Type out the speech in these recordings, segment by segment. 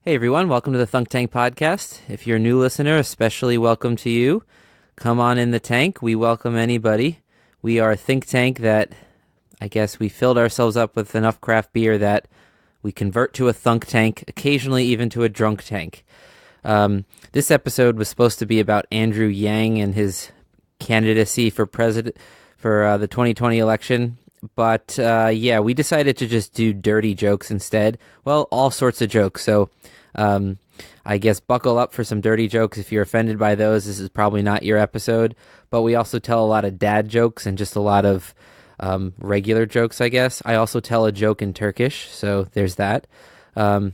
Hey everyone, welcome to the Thunk Tank Podcast. If you're a new listener, especially welcome to you. Come on in the tank. We welcome anybody. We are a think tank that I guess we filled ourselves up with enough craft beer that we convert to a thunk tank, occasionally even to a drunk tank. This episode was supposed to be about Andrew Yang and his candidacy for president for the 2020 election. But we decided to just do dirty jokes instead. Well, all sorts of jokes. So I guess buckle up for some dirty jokes. If you're offended by those, this is probably not your episode. But we also tell a lot of dad jokes and just a lot of regular jokes, I guess. I also tell a joke in Turkish, so there's that. So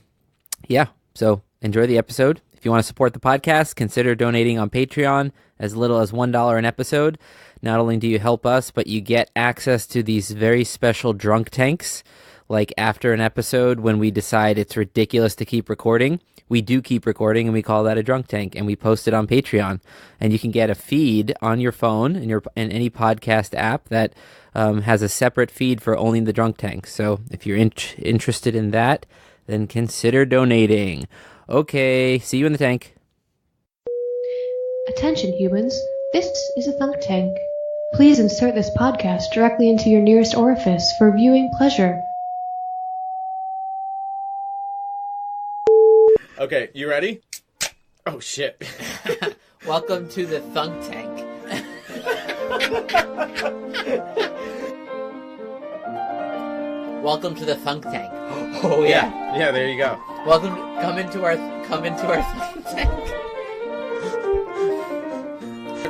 enjoy the episode. If you want to support the podcast, consider donating on Patreon as little as $1 an episode. Not only do you help us, but you get access to these very special drunk tanks. Like after an episode, when we decide it's ridiculous to keep recording, we do keep recording and we call that a drunk tank and we post it on Patreon. And you can get a feed on your phone in any podcast app that has a separate feed for only the drunk tanks. So if you're interested in that, then consider donating. Okay, see you in the tank. Attention humans, this is a thunk tank. Please insert this podcast directly into your nearest orifice for viewing pleasure. Okay, you ready? Oh shit. Welcome to the Thunk Tank. Welcome to the Thunk Tank. Oh yeah. Yeah, there you go. Welcome. Come into our Thunk Tank.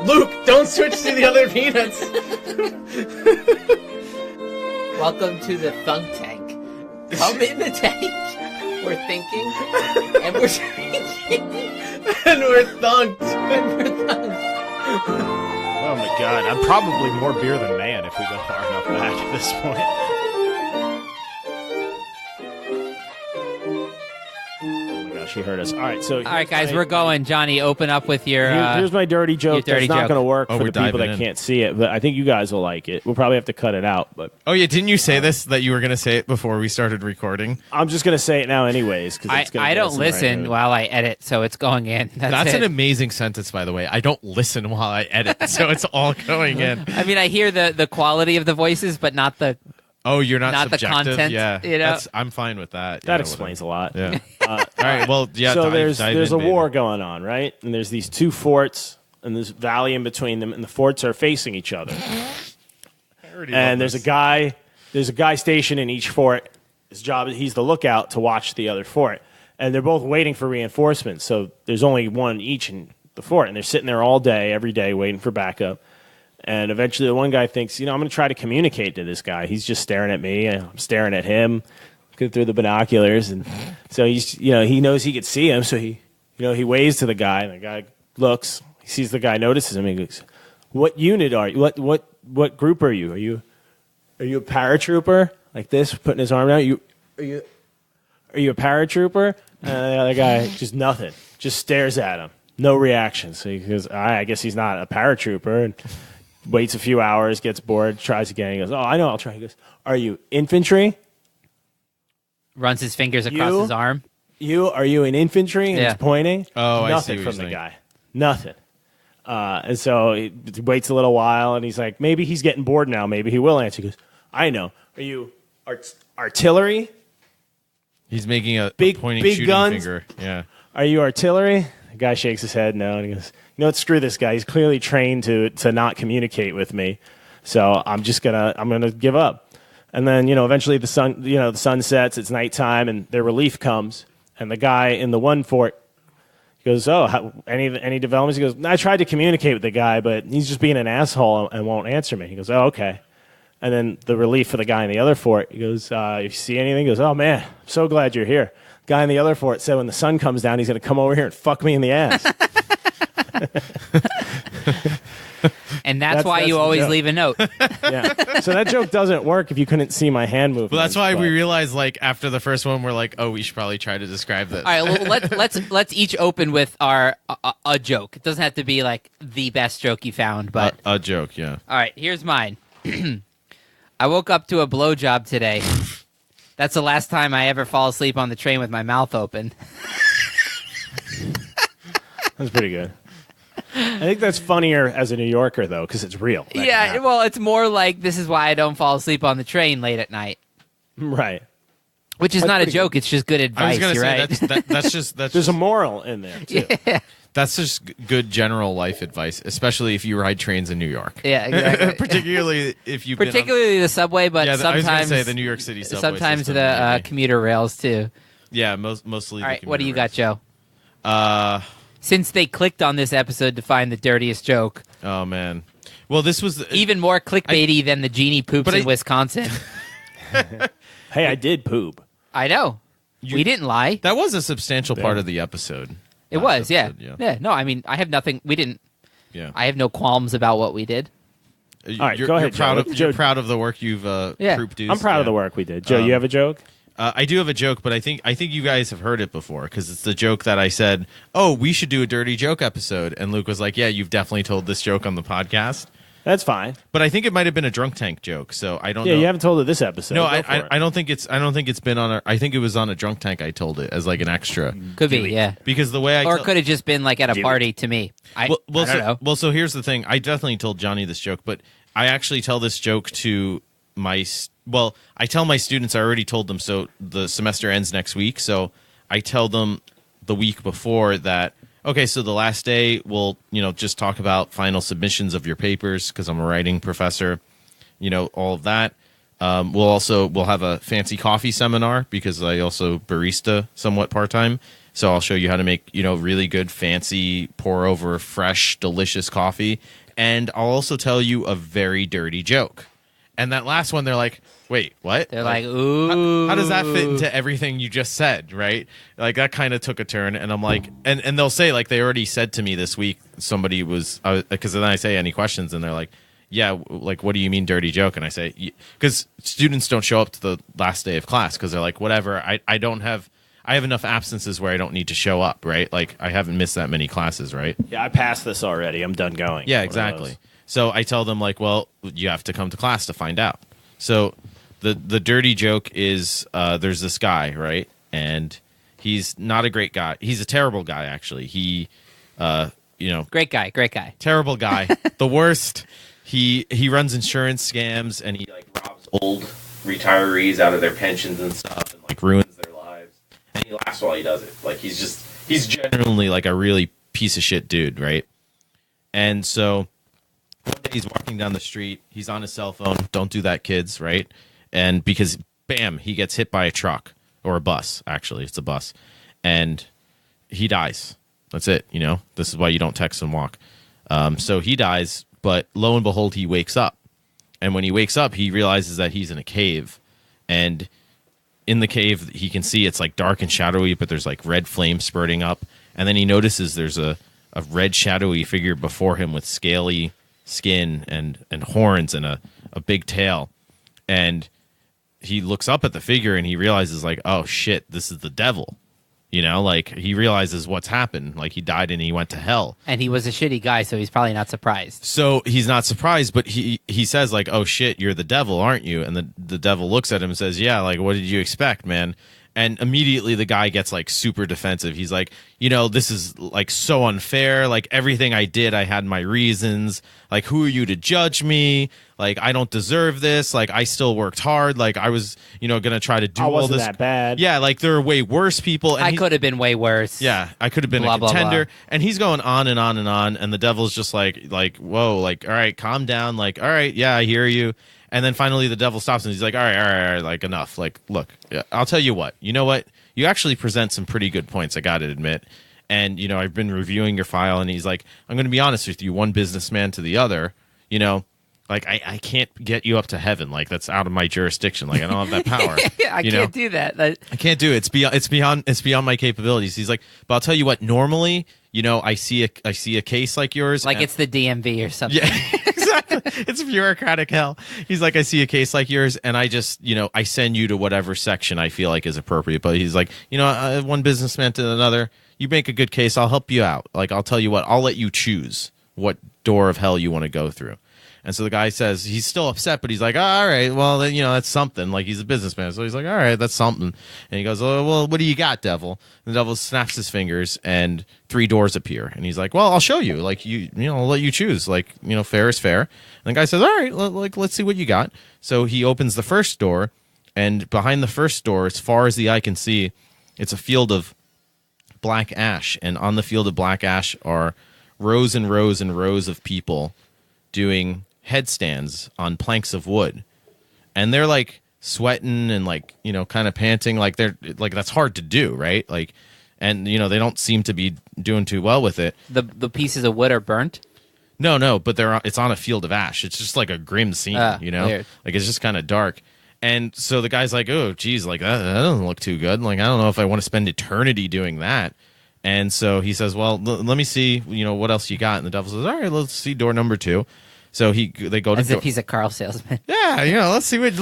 Luke, don't switch to the other peanuts. Welcome to the Thunk Tank. Come in the tank. We're thinking, and we're drinking, and we're thunked. Oh my god, I'm probably more beer than man if we go far enough back at this point. She heard us. All right, guys, we're going. Johnny, open up with your... here's my dirty joke. It's not going to work for the people that can't see it, but I think you guys will like it. We'll probably have to cut it out. But oh, yeah, didn't you say this, that you were going to say it before we started recording? I'm just going to say it now anyways. I don't listen while I edit, so it's going in. That's an amazing sentence, by the way. I don't listen while I edit, so it's all going in. I mean, I hear the quality of the voices, but not the... Oh, you're not subjective? The content, yeah. You know? I'm fine with that. That explains a lot. Yeah. All right. Well, yeah. So there's a war going on, right? And there's these two forts, and there's a valley in between them, and the forts are facing each other. And there's a guy stationed in each fort. His job, he's the lookout to watch the other fort, and they're both waiting for reinforcements. So there's only one each in the fort, and they're sitting there all day, every day, waiting for backup. And eventually the one guy thinks, I'm going to try to communicate to this guy. He's just staring at me. I'm staring at him, looking through the binoculars. And so he knows he could see him. So he waves to the guy, and the guy looks. He sees the guy, notices him. And he goes, "What unit are you? What group are you? Are you a paratrooper?" Like this, putting his arm down. Are you a paratrooper? And the other guy just nothing, just stares at him, no reaction. So he goes, I guess he's not a paratrooper. And waits a few hours, gets bored, tries again. He goes, I know, I'll try. He goes, "Are you infantry?" Runs his fingers across his arm. Are you in infantry? And he's pointing. Oh, nothing I see from the guy. Nothing. And so he waits a little while, and he's like, maybe he's getting bored now. Maybe he will answer. He goes, "I know. Are you artillery?" He's making a big shooting guns? finger. Yeah. "Are you artillery?" The guy shakes his head no, and he goes, "You know what? Screw this guy. He's clearly trained to not communicate with me. So I'm gonna give up." And then eventually the sun sets. It's nighttime, and their relief comes. And the guy in the one fort goes, any developments? He goes, "I tried to communicate with the guy, but he's just being an asshole and won't answer me." He goes, "Oh, okay." And then the relief for the guy in the other fort, he goes, "If you see anything," he goes, "Oh man, I'm so glad you're here." Guy in the other fort said when the sun comes down, he's going to come over here and fuck me in the ass. And that's why you always leave a note. Yeah. So that joke doesn't work if you couldn't see my hand movement. Well, that's why we realized, after the first one, we're like, oh, we should probably try to describe this. All right, well, let's each open with our a joke. It doesn't have to be the best joke you found, but a joke, yeah. All right, here's mine. I woke up to a blowjob today. That's the last time I ever fall asleep on the train with my mouth open. That's pretty good. I think that's funnier as a New Yorker, though, because it's real. That can Yeah, happen. well, it's more like this is why I don't fall asleep on the train late at night, Right. which is That's not a pretty joke. It's just good I advice. was gonna You're say right. that's just There's a moral in there, too. Yeah, that's just good general life advice, especially if you ride trains in New York. yeah, exactly. Particularly if you've Particularly the subway, but been on, I was sometimes gonna say the New York City subway. sometimes system, the maybe. commuter rails too. Yeah, mostly. All the right, what do you commuter got, Joe? rails. Since they clicked on this episode to find the dirtiest joke, Oh man. Well, this was even more clickbaity than the genie poops but in I- Wisconsin. Hey, I did poop. I know. We didn't lie. that was a substantial part of the episode. It Last was, yeah. episode, Yeah. No, I mean, I have nothing. We didn't. Yeah. I have no qualms about what we did. All right, go ahead, Proud Joe. of, Joe- you're proud of the work you've Yeah. produced. I'm proud of the work we did. Joe, you have a joke? I do have a joke, but I think you guys have heard it before because it's the joke that I said, "Oh, we should do a dirty joke episode," and Luke was like, "Yeah, you've definitely told this joke on the podcast." That's fine. But I think it might have been a drunk tank joke, so I don't Yeah, know. you haven't told it this episode. No, Go for it. I don't think it's been on a. I think it was on a drunk tank. I told it as like an extra Could be, yeah. because the way I Or tell- it could have just been like at a party to me. I don't know. Well, so here's the thing. I definitely told Johnny this joke, but I actually tell this joke to I tell my students. I already told them. So the semester ends next week. So I tell them the week before that. Okay, so the last day we'll just talk about final submissions of your papers because I'm a writing professor. All of that. We'll have a fancy coffee seminar because I also barista somewhat part time. So I'll show you how to make really good, fancy, pour over, fresh, delicious coffee. And I'll also tell you a very dirty joke. And that last one, they're like, wait, what? They're like, ooh. How does that fit into everything you just said, right? Like, that kind of took a turn. And I'm like, and they'll say, like, they already said to me this week, somebody was, because then I say, any questions? And they're like, yeah, like, what do you mean dirty joke? And I say, because students don't show up to the last day of class because they're like, whatever, I have enough absences where I don't need to show up, right? Like, I haven't missed that many classes, right? Yeah, I passed this already. I'm done going. Yeah, One of exactly. those. So I tell them, like, well, you have to come to class to find out. So the dirty joke is there's this guy, right? And he's not a great guy. He's a terrible guy, actually. He, Great guy. terrible guy. The worst. He runs insurance scams and he, like, robs old retirees out of their pensions and stuff and, like, ruins their lives. And he laughs while he does it. Like, he's genuinely, like, a really piece of shit dude, right? And so one day he's walking down the street. He's on his cell phone. Don't do that, kids, right? And because, bam, he gets hit by a truck or a bus. Actually, it's a bus. And he dies. That's it, This is why you don't text and walk. So he dies, but lo and behold, he wakes up. And when he wakes up, he realizes that he's in a cave. And in the cave, he can see it's, like, dark and shadowy, but there's, like, red flames spurting up. And then he notices there's a red shadowy figure before him with scaly skin and horns and a big tail. And he looks up at the figure and he realizes, like, oh shit, this is the devil. Like, he realizes what's happened. Like, he died and he went to hell. And he was a shitty guy, so he's probably not surprised. So he's not surprised, but he says, like, oh shit, you're the devil, aren't you? And the devil looks at him and says, yeah, like, what did you expect, man? And immediately the guy gets, like, super defensive. He's like, this is, like, so unfair. Like, everything I did, I had my reasons. Like, who are you to judge me? Like, I don't deserve this. Like, I still worked hard. Like, I was, going to try to do I all wasn't this. that bad. Yeah, like, there are way worse people. And I could have been way worse. Yeah, I could have been Blah, a blah, contender. blah. And he's going on and on and on. And the devil's just like, whoa, like, all right, calm down. Like, all right, yeah, I hear you. And then finally the devil stops and he's like, all right, like, enough. Like, look, I'll tell you what. You know what? You actually present some pretty good points, I got to admit. And, I've been reviewing your file, and he's like, I'm going to be honest with you, one businessman to the other, like, I can't get you up to heaven. Like, that's out of my jurisdiction. Like, I don't have that power. I can't do that. I can't do it. It's beyond my capabilities. He's like, but I'll tell you what, normally, I see a case like yours. Like, and- it's the DMV or something. Yeah, exactly. It's bureaucratic hell. He's like, I see a case like yours, and I just, I send you to whatever section I feel like is appropriate. But he's like, one businessman to another. You make a good case, I'll help you out. Like, I'll tell you what, I'll let you choose what door of hell you want to go through. And so the guy says he's still upset, but he's like, oh, all right, well, then, that's something. Like, he's a businessman. So he's like, all right, that's something. And he goes, oh, well, what do you got, devil? And the devil snaps his fingers and 3 doors appear. And he's like, well, I'll show you. Like, I'll let you choose. Like, fair is fair. And the guy says, all right, let's see what you got. So he opens the first door, and behind the first door, as far as the eye can see, it's a field of black ash. And on the field of black ash are rows and rows and rows of people doing headstands on planks of wood, and they're like sweating and like kind of panting, like they're like, that's hard to do, right? Like, and they don't seem to be doing too well with it. The pieces of wood are burnt. No, but it's on a field of ash. It's just like a grim scene, weird. Like, it's just kind of dark. And so the guy's like, oh geez, like that doesn't look too good. Like, I don't know if I want to spend eternity doing that. And so he says, well, let me see, what else you got. And the devil says, all right, let's see door number 2. So they go to as if he's a car salesman. Yeah, let's see what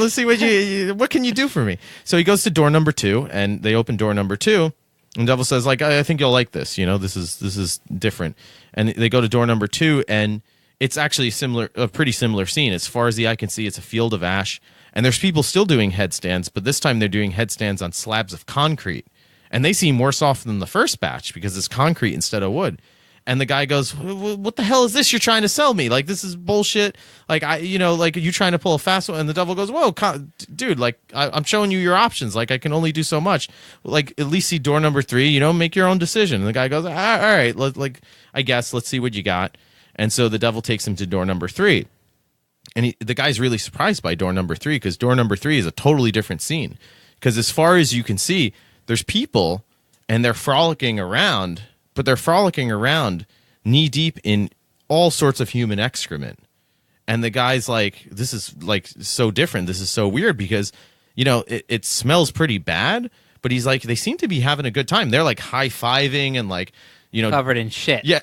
what can you do for me. So he goes to door number 2, and they open door number 2, and the devil says, like, I think you'll like this. This is different. And they go to door number 2, and it's actually a pretty similar scene. As far as the eye can see, it's a field of ash, and there's people still doing headstands, but this time they're doing headstands on slabs of concrete. And they seem worse off than the first batch because it's concrete instead of wood. And the guy goes, what the hell is this you're trying to sell me? Like, this is bullshit. Like, like, are you trying to pull a fast one? And the devil goes, whoa, dude, like, I'm showing you your options. Like, I can only do so much. Like, at least see door number 3, make your own decision. And the guy goes, all right, I guess, let's see what you got. And so the devil takes him to door number 3. And the guy's really surprised by door number 3 because door number 3 is a totally different scene. Because as far as you can see, there's people, and they're frolicking around, but they're frolicking around knee-deep in all sorts of human excrement. And the guy's like, this is, like, so different. This is so weird because, it smells pretty bad, but he's like, they seem to be having a good time. They're, like, high-fiving and, like, covered in shit. Yeah,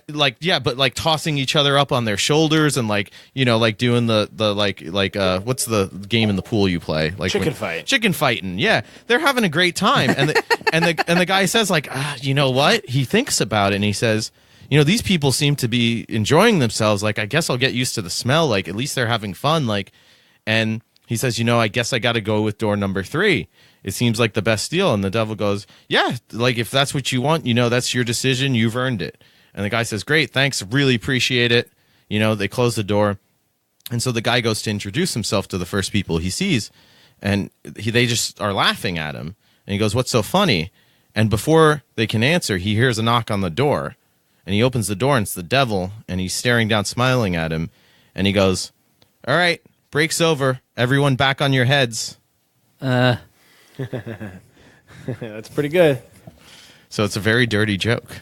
but like tossing each other up on their shoulders and like like doing the what's the game in the pool you play? Like chicken fighting. Yeah, they're having a great time, and the guy says like, you know what? He thinks about it and he says, these people seem to be enjoying themselves. Like, I guess I'll get used to the smell. Like, at least they're having fun. Like, and he says, I guess I got to go with door number 3. It seems like the best deal. And the devil goes, yeah, like, if that's what you want, that's your decision. You've earned it. And the guy says, great, thanks. Really appreciate it. They close the door. And so the guy goes to introduce himself to the first people he sees. And they just are laughing at him. And he goes, what's so funny? And before they can answer, he hears a knock on the door. And he opens the door, and it's the devil. And he's staring down, smiling at him. And he goes, all right, break's over. Everyone back on your heads. That's pretty good. So it's a very dirty joke.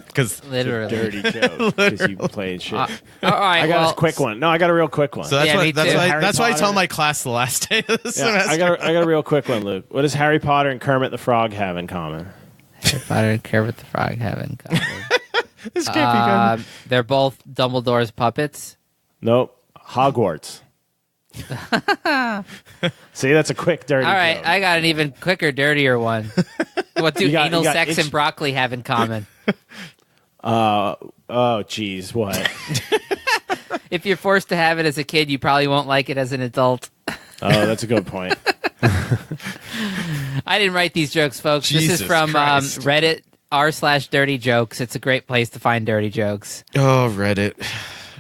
Because literally dirty joke. Because you played shit. All right, I got a quick one. No, I got a real quick one. So that's why I tell my class the last day of the semester. I got a real quick one, Luke. What does Harry Potter and Kermit the Frog have in common? Harry Potter and Kermit the Frog have in common. This can't be good. They're both Dumbledore's puppets. Nope. Hogwarts. See, that's a quick, dirty All right, joke. I got an even quicker, dirtier one. What do anal sex and broccoli have in common? Oh, geez, what? If you're forced to have it as a kid, you probably won't like it as an adult. Oh, that's a good point. I didn't write these jokes, folks. Jesus this is from Reddit r/dirty jokes. It's a great place to find dirty jokes. Oh, Reddit.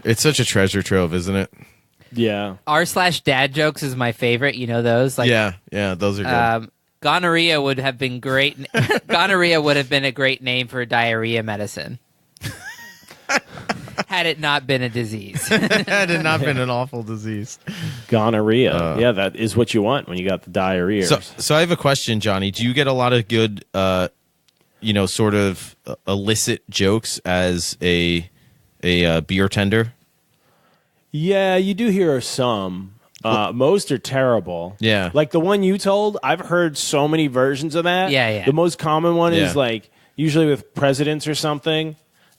It's such a treasure trove, isn't it? Yeah. r/dad jokes is my favorite. You know those? Like, yeah, those are good. Gonorrhea would have been great. Gonorrhea would have been a great name for diarrhea medicine. Had it not been a disease. Had it not been an awful disease. Gonorrhea. Yeah, that is what you want when you got the diarrhea. So I have a question, Johnny. Do you get a lot of good, sort of illicit jokes as a beer tender? Yeah, you do hear some. Most are terrible. Yeah. Like the one you told, I've heard so many versions of that. Yeah. The most common one is like usually with presidents or something.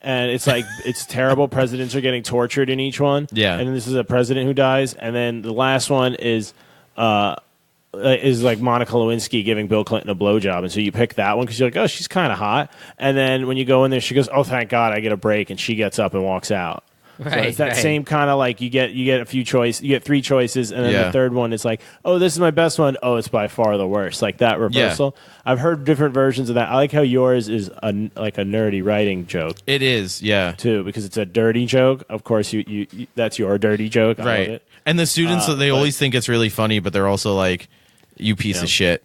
And it's like, it's terrible. Presidents are getting tortured in each one. Yeah. And this is a president who dies. And then the last one is like Monica Lewinsky giving Bill Clinton a blowjob. And so you pick that one because you're like, oh, she's kind of hot. And then when you go in there, she goes, oh, thank God I get a break. And she gets up and walks out. So it's that same kind of like you get a few choice, you get 3 choices, and then the third one is like, oh, this is my best one. Oh, it's by far the worst. Like that reversal. Yeah. I've heard different versions of that. I like how yours is like a nerdy writing joke. It is, yeah, too, because it's a dirty joke. Of course, you that's your dirty joke. I right. love it. And the students, they always think it's really funny, but they're also like, you piece of shit.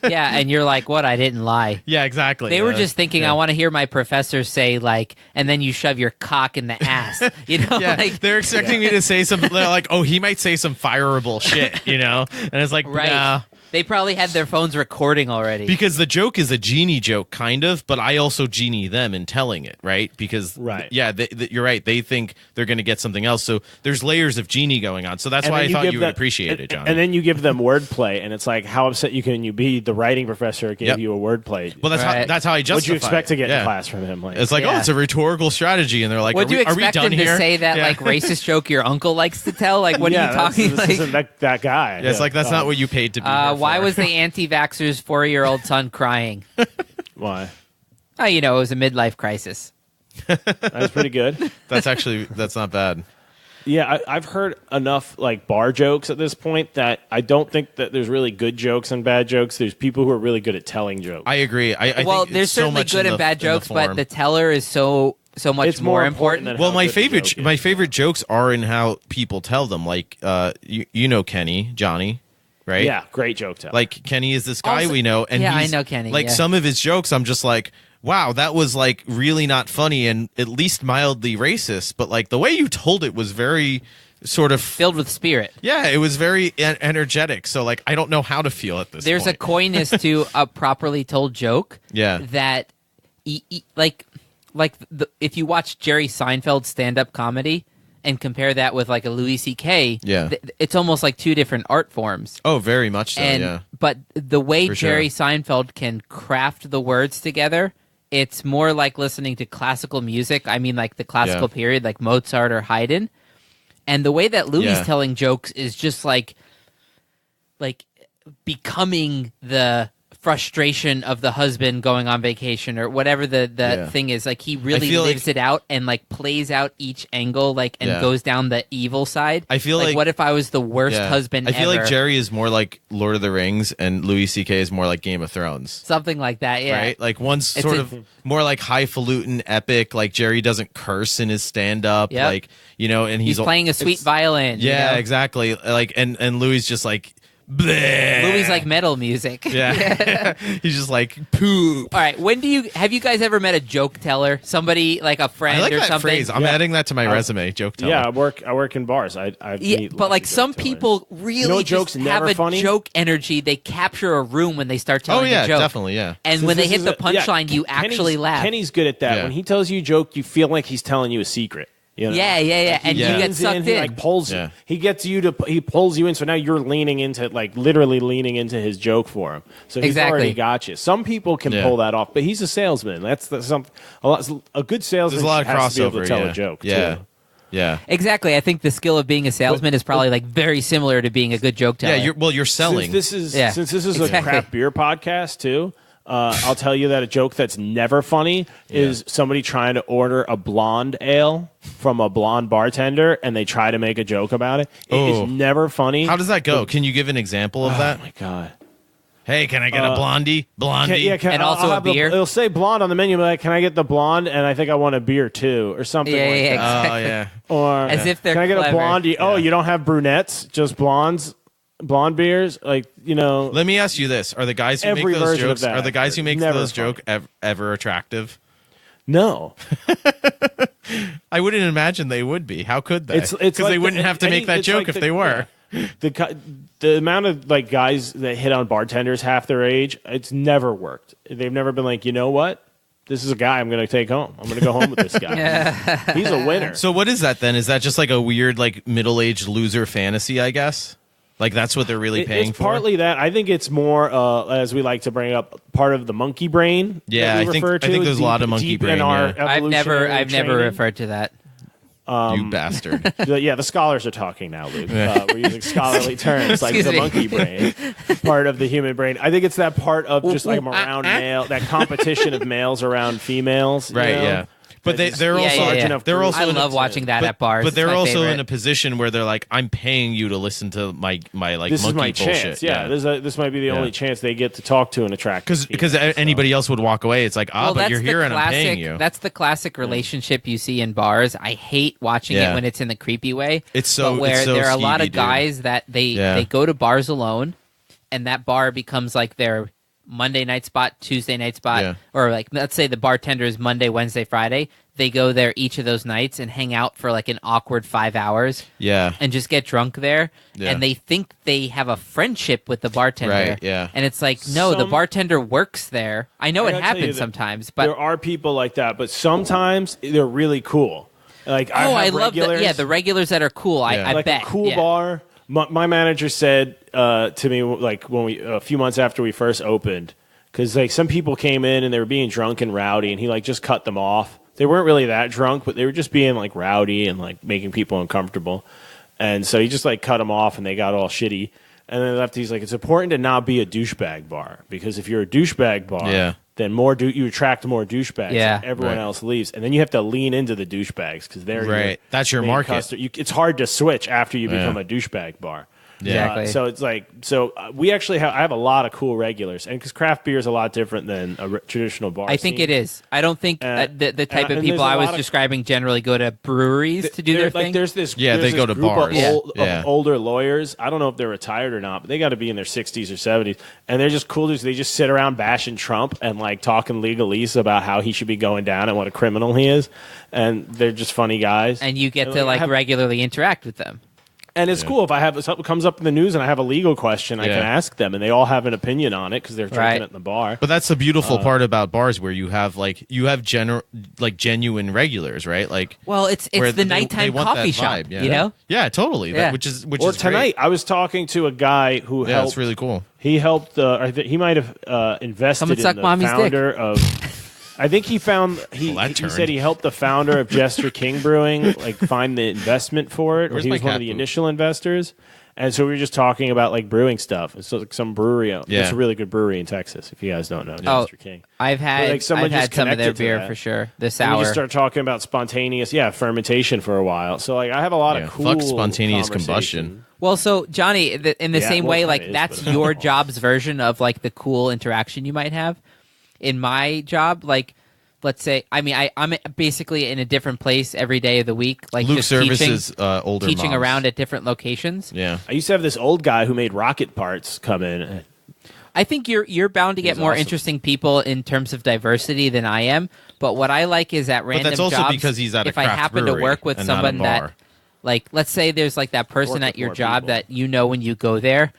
Yeah, and you're like, what? I didn't lie. Yeah, exactly. They were just thinking, I want to hear my professor say, like, and then you shove your cock in the ass. You know? Yeah, like, they're expecting me to say something. They're like, oh, he might say some fireable shit, you know? And it's like, right. nah. They probably had their phones recording already. Because the joke is a genie joke, kind of, but I also genie them in telling it, right? Because, you're right. They think they're going to get something else. So there's layers of genie going on. So that's why I thought you would appreciate it, John. And then you give them wordplay, and it's like, how upset can you be? The writing professor gave you a wordplay. Well, that's how I justify. What'd you expect to get in class from him? Like, it's like, oh, it's a rhetorical strategy, and they're like, would you expect him here? to say that like racist joke your uncle likes to tell? Like, what are you talking? This isn't that guy. Yeah, it's like that's not what you paid to be. Why was the anti-vaxxer's 4-year-old son crying? Why? Oh, it was a midlife crisis. That's pretty good. That's not bad. Yeah, I've heard enough like bar jokes at this point that I don't think that there's really good jokes and bad jokes. There's people who are really good at telling jokes. I agree. I think there's certainly so good and bad jokes, but the teller is so much more important. Well, my favorite jokes are in how people tell them. Like, you know Kenny, Johnny. Right? Yeah, great joke teller. Like, Kenny is this guy we know. And I know Kenny. Like, some of his jokes, I'm just like, wow, that was, like, really not funny and at least mildly racist. But, like, the way you told it was very sort of... filled with spirit. Yeah, it was very energetic. So, like, I don't know how to feel at this There's point. a coyness to a properly told joke. Yeah. That, if you watch Jerry Seinfeld's stand-up comedy... and compare that with like a Louis C.K., it's almost like 2 different art forms. Oh, very much so, But the way For Jerry sure. Seinfeld can craft the words together, it's more like listening to classical music. I mean, like the classical period, like Mozart or Haydn. And the way that Louis is telling jokes is just like becoming the frustration of the husband going on vacation or whatever the thing is. Like he really lives it out and like plays out each angle and goes down the evil side. I feel like what if I was the worst husband ever? I feel like Jerry is more like Lord of the Rings and Louis C.K. is more like Game of Thrones. Something like that, yeah. Right? Like one's sort of more like highfalutin epic, like Jerry doesn't curse in his stand-up. Yep. Like, and he's playing a sweet violin. Yeah, exactly. Like and Louis just like bleh. Louis like metal music. Yeah. He's just like poop. All right, have you guys ever met a joke teller? Somebody like a friend I like or that something? phrase. I'm adding that to my resume, joke teller. Yeah, I work in bars. I meet but like lots of some joke tellers. people really jokes just never have a funny? joke energy. They capture a room when they start telling a joke. Definitely, yeah. And when they hit the punchline, you actually laugh. Kenny's good at that. Yeah. When he tells you a joke, you feel like he's telling you a secret. Yeah. And you get sucked in. He like pulls you. He gets you to. He pulls you in. So now you're leaning into literally leaning into his joke for him. So he's already got you. Some people can pull that off, but he's a salesman. That's a good salesman. There's a lot of has crossover. To be able to tell a joke. Yeah. Too. Yeah. Exactly. I think the skill of being a salesman is probably like very similar to being a good joke teller. Yeah. You're selling. Since this is a craft beer podcast too. I'll tell you that a joke that's never funny is somebody trying to order a blonde ale from a blonde bartender and they try to make a joke about it. It is never funny. How does that go? Can you give an example of that? Oh my God. Hey, can I get a blondie? And also a beer? It'll say blonde on the menu, but like, can I get the blonde? And I think I want a beer too, or something like that. Exactly. Oh, yeah. Or as if they're can I get clever. a blondie? Oh, you don't have brunettes, just blondes? Blonde beers, Let me ask you this: are the guys who make Every those version of jokes? that Are the guys who make never those funny. jokes ever attractive? No. I wouldn't imagine they would be. How could they? It's Because like they wouldn't have to make that it's joke like if they were. The amount of like guys that hit on bartenders half their age, it's never worked. They've never been like, you know what? This is a guy I'm going to take home. I'm going to go home with this guy. He's a winner. So what is that then? Is that just like a weird like middle-aged loser fantasy? I guess. Like that's what they're really paying it's for. Partly that. I think it's more, as we like to bring up, part of the monkey brain. Yeah, I think there's a lot of monkey brain. I've never referred to that. You bastard. The scholars are talking now, Luke. We're using scholarly terms like the monkey brain, part of the human brain. I think it's that part of just like around male, that competition of males around females. Right, yeah. But they're Yeah, also yeah, yeah. they're also I in a- love watching that at bars. But they're It's my also favorite. in a position where they're like, I'm paying you to listen to my like This is monkey my bullshit. chance. Yeah, this might be the only chance they get to talk to and attract. Because anybody else would walk away. It's like, but you're here and I'm paying you. That's the classic relationship you see in bars. I hate watching it when it's in the creepy way. It's so but where it's so there are a lot skeevy, of guys that they go to bars alone, and that bar becomes like their Monday night spot, Tuesday night spot, or like let's say the bartender is Monday, Wednesday, Friday. They go there each of those nights and hang out for like an awkward 5 hours. Yeah. And just get drunk there. Yeah. And they think they have a friendship with the bartender. Right, yeah. And it's like, no, the bartender works there. I know it happens sometimes, but there are people like that. But sometimes they're really cool. Like I love regulars, the regulars that are cool. I like bet. a cool bar. My manager said to me, like when a few months after we first opened, because like some people came in and they were being drunk and rowdy, and he like just cut them off. They weren't really that drunk, but they were just being like rowdy and like making people uncomfortable. And so he just like cut them off, and they got all shitty. And then left. He's like, it's important to not be a douchebag bar, because if you're a douchebag bar, then you attract more douchebags. Yeah. And everyone else leaves, and then you have to lean into the douchebags because they're That's your main market. customer. It's hard to switch after you become a douchebag bar. Exactly. So it's like, we actually I have a lot of cool regulars, and because craft beer is a lot different than a traditional bar. I think scene. it is. I don't think the type of and people there's a I was lot of- describing generally go to breweries to do their thing. There's this Yeah, there's they go this to group bars. of older lawyers. I don't know if they're retired or not, but they got to be in their 60s or 70s, and they're just cool dudes. They just sit around bashing Trump and like talking legalese about how he should be going down and what a criminal he is, and they're just funny guys. And you get to like regularly interact with them. And it's cool if I have something comes up in the news and I have a legal question, I can ask them, and they all have an opinion on it because they're drinking it in the bar. But that's the beautiful part about bars, where you have genuine regulars, right? Like, well, it's the nighttime coffee shop, you know? Yeah, totally. Yeah. Which is tonight, great. I was talking to a guy who helped. That's really cool. He helped. He might have invested in suck the mommy's founder of. I think he found he said he helped the founder of Jester King Brewing like find the investment for it, or Where's he my was one cat of the food? initial investors. And so we were just talking about like brewing stuff. It's like some brewery. It's a really good brewery in Texas. If you guys don't know, Jester King. I've had like someone I've had just some of their connected to beer that. for sure. The And sour. we just started talking about spontaneous, fermentation for a while. So like I have a lot of cool fuck spontaneous conversation. combustion. Well, so Johnny, in the same way, like kinda is, that's but- your job's version of like the cool interaction you might have. In my job, like let's say, I'm basically in a different place every day of the week, like Luke just services older teaching moms. around at different locations. Yeah. I used to have this old guy who made rocket parts come in. I think you're bound to get He's more awesome. interesting people in terms of diversity than I am. But what I like is at random that's also jobs, because he's at a if I craft happen to brewery work with and not a someone that, bar. like, let's say there's like that person Work at with your more job people. that you know when you go there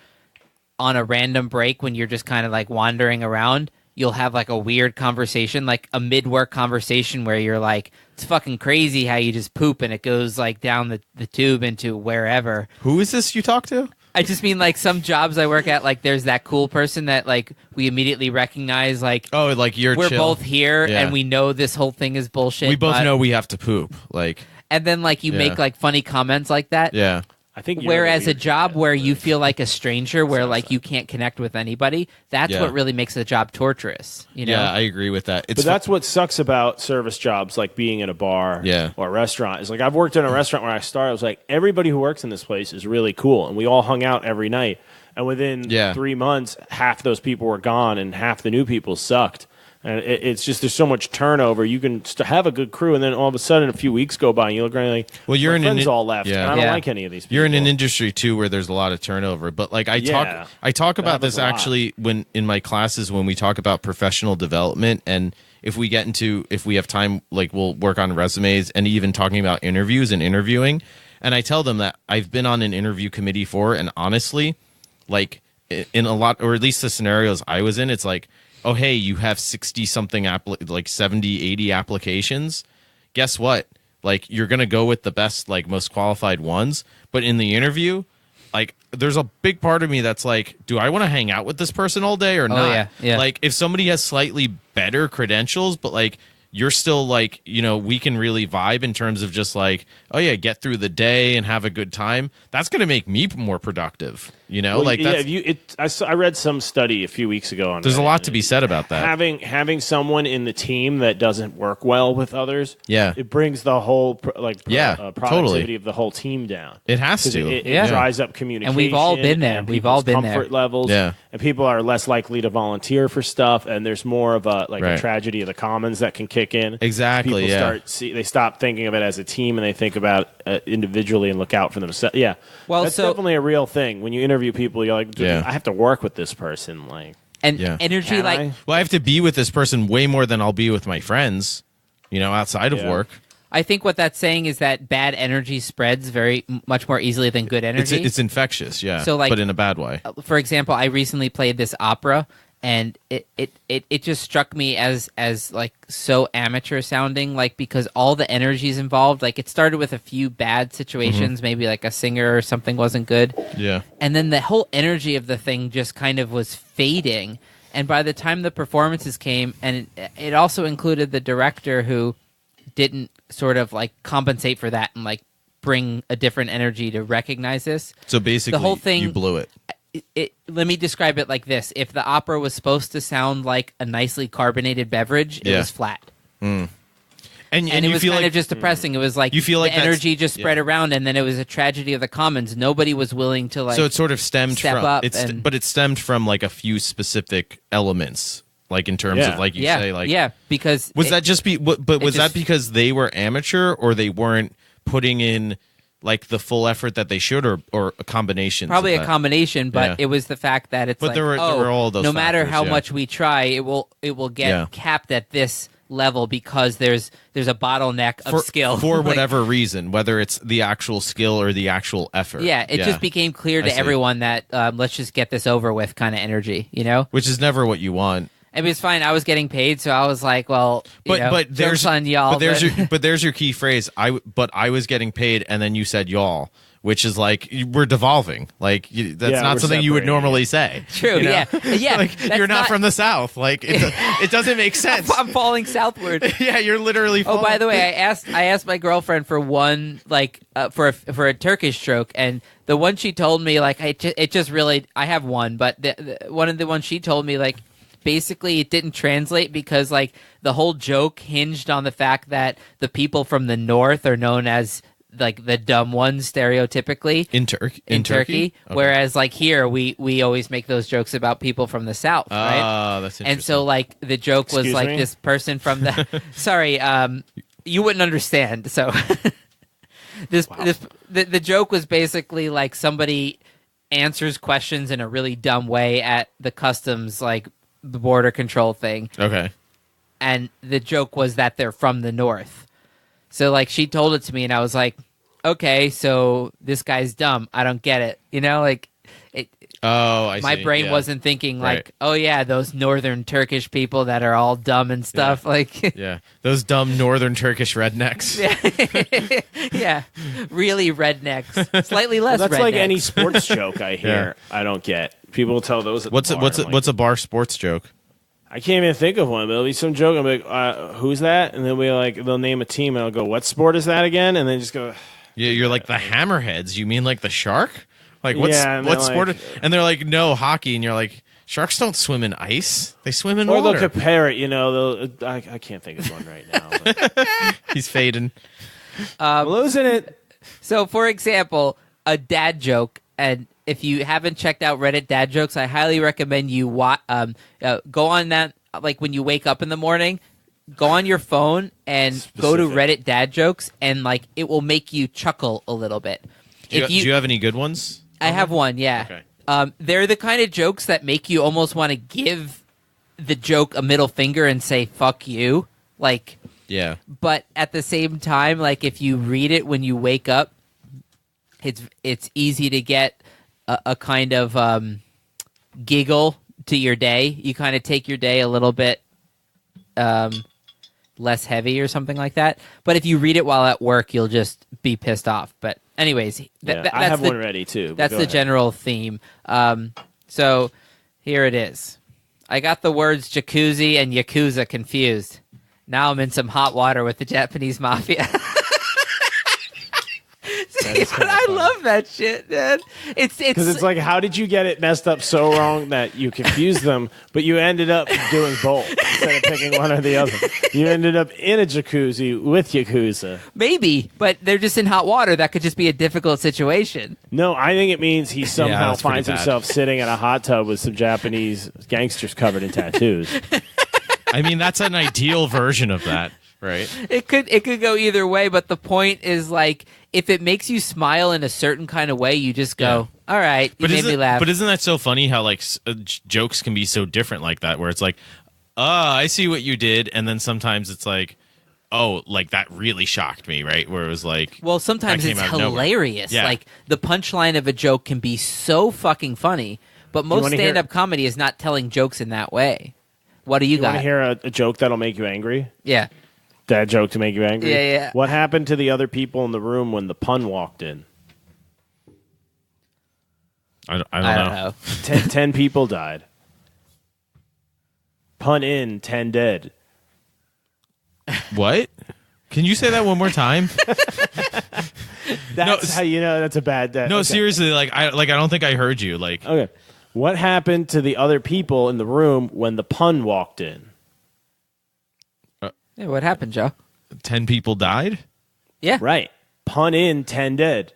on a random break when you're just kind of like wandering around, you'll have like a weird conversation, like a mid-work conversation where you're like, it's fucking crazy how you just poop and it goes like down the tube into wherever. Who is this you talk to? I just mean like some jobs I work at, like there's that cool person that like we immediately recognize, like, Oh, like you're we're chill. both here Yeah. and we know this whole thing is bullshit. We both but- know we have to poop. Like, And then like you make like funny comments like that. yeah. I think. Whereas a job where you feel like a stranger, where like you can't connect with anybody, that's Yeah. what really makes the job torturous. You know? Yeah, I agree with that. It's But that's what sucks about service jobs, like being in a bar or a restaurant. Is like I've worked in a restaurant where I started. I was like, everybody who works in this place is really cool, and we all hung out every night. And within 3 months, half those people were gone, and half the new people sucked. And it's just there's so much turnover. You can have a good crew, and then all of a sudden, a few weeks go by, and you look around like, Well, you're my in friends an all left, yeah. and I don't Yeah. like any of these people. You're in an industry too where there's a lot of turnover, but like I talk That about this happens a lot. actually when in my classes when we talk about professional development, and if we have time, like we'll work on resumes and even talking about interviews and interviewing. And I tell them that I've been on an interview committee for, and honestly, like in a lot, or at least the scenarios I was in, it's like, oh, hey, you have 60 something, like 70, 80 applications. Guess what? Like, you're going to go with the best, like, most qualified ones. But in the interview, like, there's a big part of me that's like, do I want to hang out with this person all day or not? yeah, yeah. Like, if somebody has slightly better credentials, but, like, you're still, like, you know, we can really vibe in terms of just, like, oh, yeah, get through the day and have a good time. That's going to make me more productive. You know, Well, like yeah, that's, I read some study a few weeks ago on there's a Reddit, lot to be said about that. Having someone in the team that doesn't work well with others, it brings the whole productivity totally. of the whole team down. It has to. It dries up communication, And we've all been there. and We've all people's been comfort there. levels, and people are less likely to volunteer for stuff. And there's more of a a tragedy of the commons that can kick in. Exactly. People they stop thinking of it as a team, and they think about individually and look out for themselves. Yeah, Well, that's so- definitely a real thing. When you interview people, you're like, Yeah. I have to work with this person. Like, And Yeah. energy, can like I? Well, I have to be with this person way more than I'll be with my friends, you know, outside of Yeah. work. I think what that's saying is that bad energy spreads much more easily than good energy. It's infectious, yeah. So, like- but in a bad way. For example, I recently played this opera, and it just struck me as like so amateur sounding, like because all the energies involved. Like it started with a few bad situations, maybe like a singer or something wasn't good, Yeah. and then the whole energy of the thing just kind of was fading. And by the time the performances came, and it also included the director who didn't sort of like compensate for that and like bring a different energy to recognize this. So basically, The whole thing- you blew it. Let me describe it like this: if the opera was supposed to sound like a nicely carbonated beverage, it Yeah. was flat, And and it you was feel kind like of just depressing. It was like You feel like the that's- energy just spread around, and then it was a tragedy of the commons. Nobody was willing to like. so it sort of stemmed step from up but it stemmed from like a few specific elements, like in terms of like you say, like because was that just but was that just- because they were amateur or they weren't putting in like the full effort that they should, or a combination? probably a combination, but Yeah. it was the fact that it's But like, there were all those no matter factors, how yeah. much we try, it will get Yeah. capped at this level because there's a bottleneck of skill for Like, whatever reason, whether it's the actual skill or the actual effort. Yeah, it just became clear I to see. everyone that let's just get this over with kind of energy, you know? Which is never what you want. It was fine. I was getting paid, so I was like, well, But there's joke's on y'all. there's your key phrase. I was getting paid, and then you said y'all, which is like we're devolving. Like that's Yeah, not we're something you would separating, normally say. True, you know? yeah. Like That's you're not from the South. Like it doesn't make sense. I'm falling southward. Yeah, you're literally. Oh, by the way, I asked my girlfriend for one for a Turkish joke, and the one she told me it just really I have one, but one of the ones she told me basically it didn't translate because like the whole joke hinged on the fact that the people from the north are known as like the dumb ones stereotypically in Turkey. Turkey, Okay. whereas like here we always make those jokes about people from the south, right? Oh, that's interesting. And so like the joke was Excuse like me? this person from the sorry, you wouldn't understand. So the joke was basically like somebody answers questions in a really dumb way at the customs like the border control thing, Okay. and the joke was that they're from the north. So like she told it to me, and I was like, okay, so this guy's dumb. I don't get it. You know, like it. Oh, I see. My brain Yeah. wasn't thinking like, Right. oh yeah, those northern Turkish people that are all dumb and stuff. Like, Yeah, those dumb northern Turkish rednecks. yeah, really rednecks, slightly less. that's rednecks. like any sports joke I hear. I don't get. People will tell those. At What's the bar. I'm like, what's a bar sports joke? I can't even think of one. But there'll be some joke. I'm like, who's that? And then they'll name a team, and I'll go, what sport is that again? And then just go. Yeah, you're like the Hammerheads. You mean like the shark? Like what's Yeah, and what they're sport? like- And they're like, no, hockey. And you're like, sharks don't swim in ice. They swim in Or they'll water. compare it. You know, I can't think of one right now. But He's fading. I'm losing it. So, for example, a dad joke, and if you haven't checked out Reddit dad jokes, I highly recommend you go on that. Like when you wake up in the morning, go on your phone and go to Specific. Reddit dad jokes, and like it will make you chuckle a little bit. Do you have any good ones? I have one, yeah. Okay. They're the kind of jokes that make you almost want to give the joke a middle finger and say "fuck you," like. Yeah. But at the same time, like if you read it when you wake up, it's easy to get a kind of giggle to your day. You kind of take your day a little bit less heavy or something like that. But if you read it while at work, you'll just be pissed off. But anyways, I have one ready too. but that's go the ahead. general theme. So here it is. I got the words jacuzzi and yakuza confused. Now I'm in some hot water with the Japanese mafia. I love that shit, man. It's because it's like, how did you get it messed up so wrong that you confused them, but you ended up doing both instead of picking one or the other? You ended up in a jacuzzi with Yakuza. maybe, but they're just in hot water. That could just be a difficult situation. No, I think it means he somehow that's pretty finds bad. himself sitting in a hot tub with some Japanese gangsters covered in tattoos. I mean, that's an ideal version of that, right? It could go either way, but the point is like if it makes you smile in a certain kind of way, you just go, all right, you made me laugh. But isn't that so funny how like jokes can be so different like that, where it's like, I see what you did, and then sometimes it's like, oh, like that really shocked me, right? Where it was like, Well, sometimes that it's came out of nowhere. hilarious. Yeah. Like the punchline of a joke can be so fucking funny, but most wanna hear- stand-up comedy is not telling jokes in that way. What do you You want got? to hear a joke that'll make you angry? Yeah. That joke to make you angry? Yeah, yeah. What happened to the other people in the room when the pun walked in? I don't I don't know. know. 10 people died. Pun in, 10 dead. What? Can you say that one more time? That's how you know that's a bad death. No, Okay. seriously, I don't think I heard you. Like, Okay. What happened to the other people in the room when the pun walked in? Yeah, what happened, Joe? 10 people died? Yeah. Right. Pun in, 10 dead.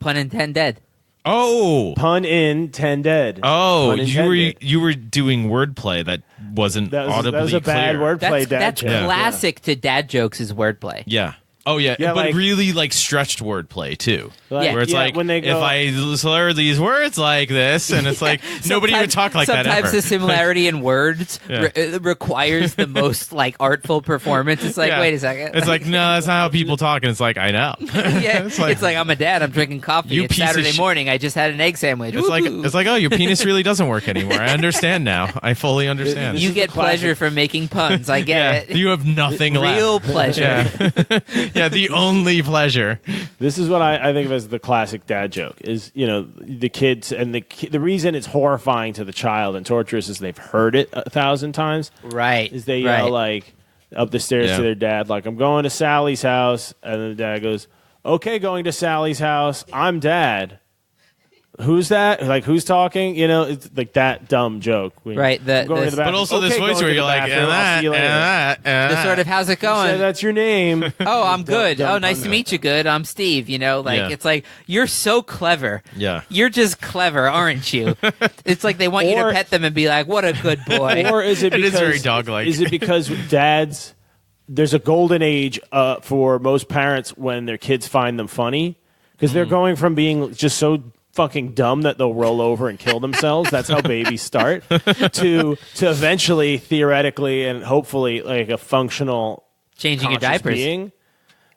Pun intended. Oh. Pun in, 10 dead. Oh, Pun intended. you were doing wordplay that wasn't That was audibly a bad clear. wordplay, dad That's joke. classic to dad jokes is wordplay. Yeah. Oh yeah, Yeah, but like- really like stretched wordplay too. Yeah. Where it's like when they go, if I slur these words like this, and it's like nobody would talk like that Sometimes ever. the similarity in words Yeah. requires the most like artful performance. It's like, Yeah. wait a second. It's like, no, that's not how people talk, and it's like, I know. yeah, it's like- I'm a dad. I'm drinking coffee. You It's piece of Saturday shit. morning. I just had an egg sandwich. It's like Woohoo. oh, your penis really doesn't work anymore. I understand now. I fully understand. you is get the classic- pleasure from making puns. I get yeah, it. you have nothing Real left. pleasure. Yeah, yeah, the only pleasure. This is what I think of as the classic dad joke is, the kids and the reason it's horrifying to the child and torturous is they've heard it 1,000 times. Right. Is they yell right. like up the stairs Yeah. to their dad, like, I'm going to Sally's house. And then the dad goes, okay, going to Sally's house. I'm dad. Who's that? Like, who's talking? It's like that dumb joke. Right, I'm going to the But bathroom. also this Okay, voice going where to you're the like, bathroom. and I'll that, see you and later. that, and the that. sort of how's it going? Say that's your name. Oh, I'm good. dumb Oh, nice pun to there. meet you. Good. I'm Steve. Yeah. It's like you're so clever. Yeah. You're just clever, aren't you? It's like they want you Or- to pet them and be like, "What a good boy." Or is it It because is very dog-like. Is it because dads? There's a golden age for most parents when their kids find them funny because they're going from being just so fucking dumb that they'll roll over and kill themselves. That's how babies start to eventually, theoretically, and hopefully, like a functional Changing your conscious diapers, being.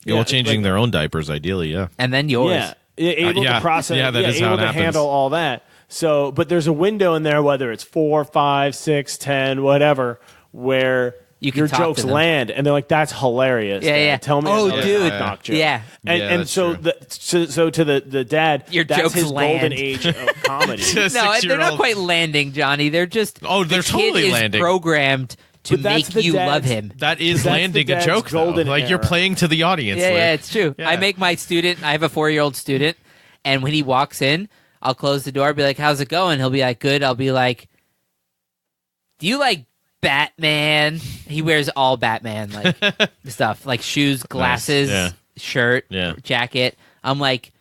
Well, changing their own diapers, ideally, yeah. and then yours. Yeah, able yeah. to process. Yeah, that is how able it to happens. handle all that. So, but there's a window in there, whether it's 4, 5, 6, 10, whatever, where You can your talk to jokes them. land, and they're like, "That's hilarious." Yeah, Dad. yeah. Tell me, Oh, another dude. knock joke. Yeah. And Yeah, and that's so true. so to the dad, Your that's jokes his land. golden age of comedy. Just- No, they're not six-year-old. quite landing, Johnny. They're just. Oh, they're the totally kid is landing. Programmed to But that's make the you dad's- love him. That is That's the landing a dad's joke, though. golden Like you're era. playing to the audience. Yeah, Luke. yeah, it's true. Yeah. I make my student. I have a 4-year-old student, and when he walks in, I'll close the door. Be like, "How's it going?" He'll be like, "Good." I'll be like, "Do you like Batman?" He wears all Batman like stuff, like shoes, glasses, Yeah. shirt, Yeah. jacket. I'm like,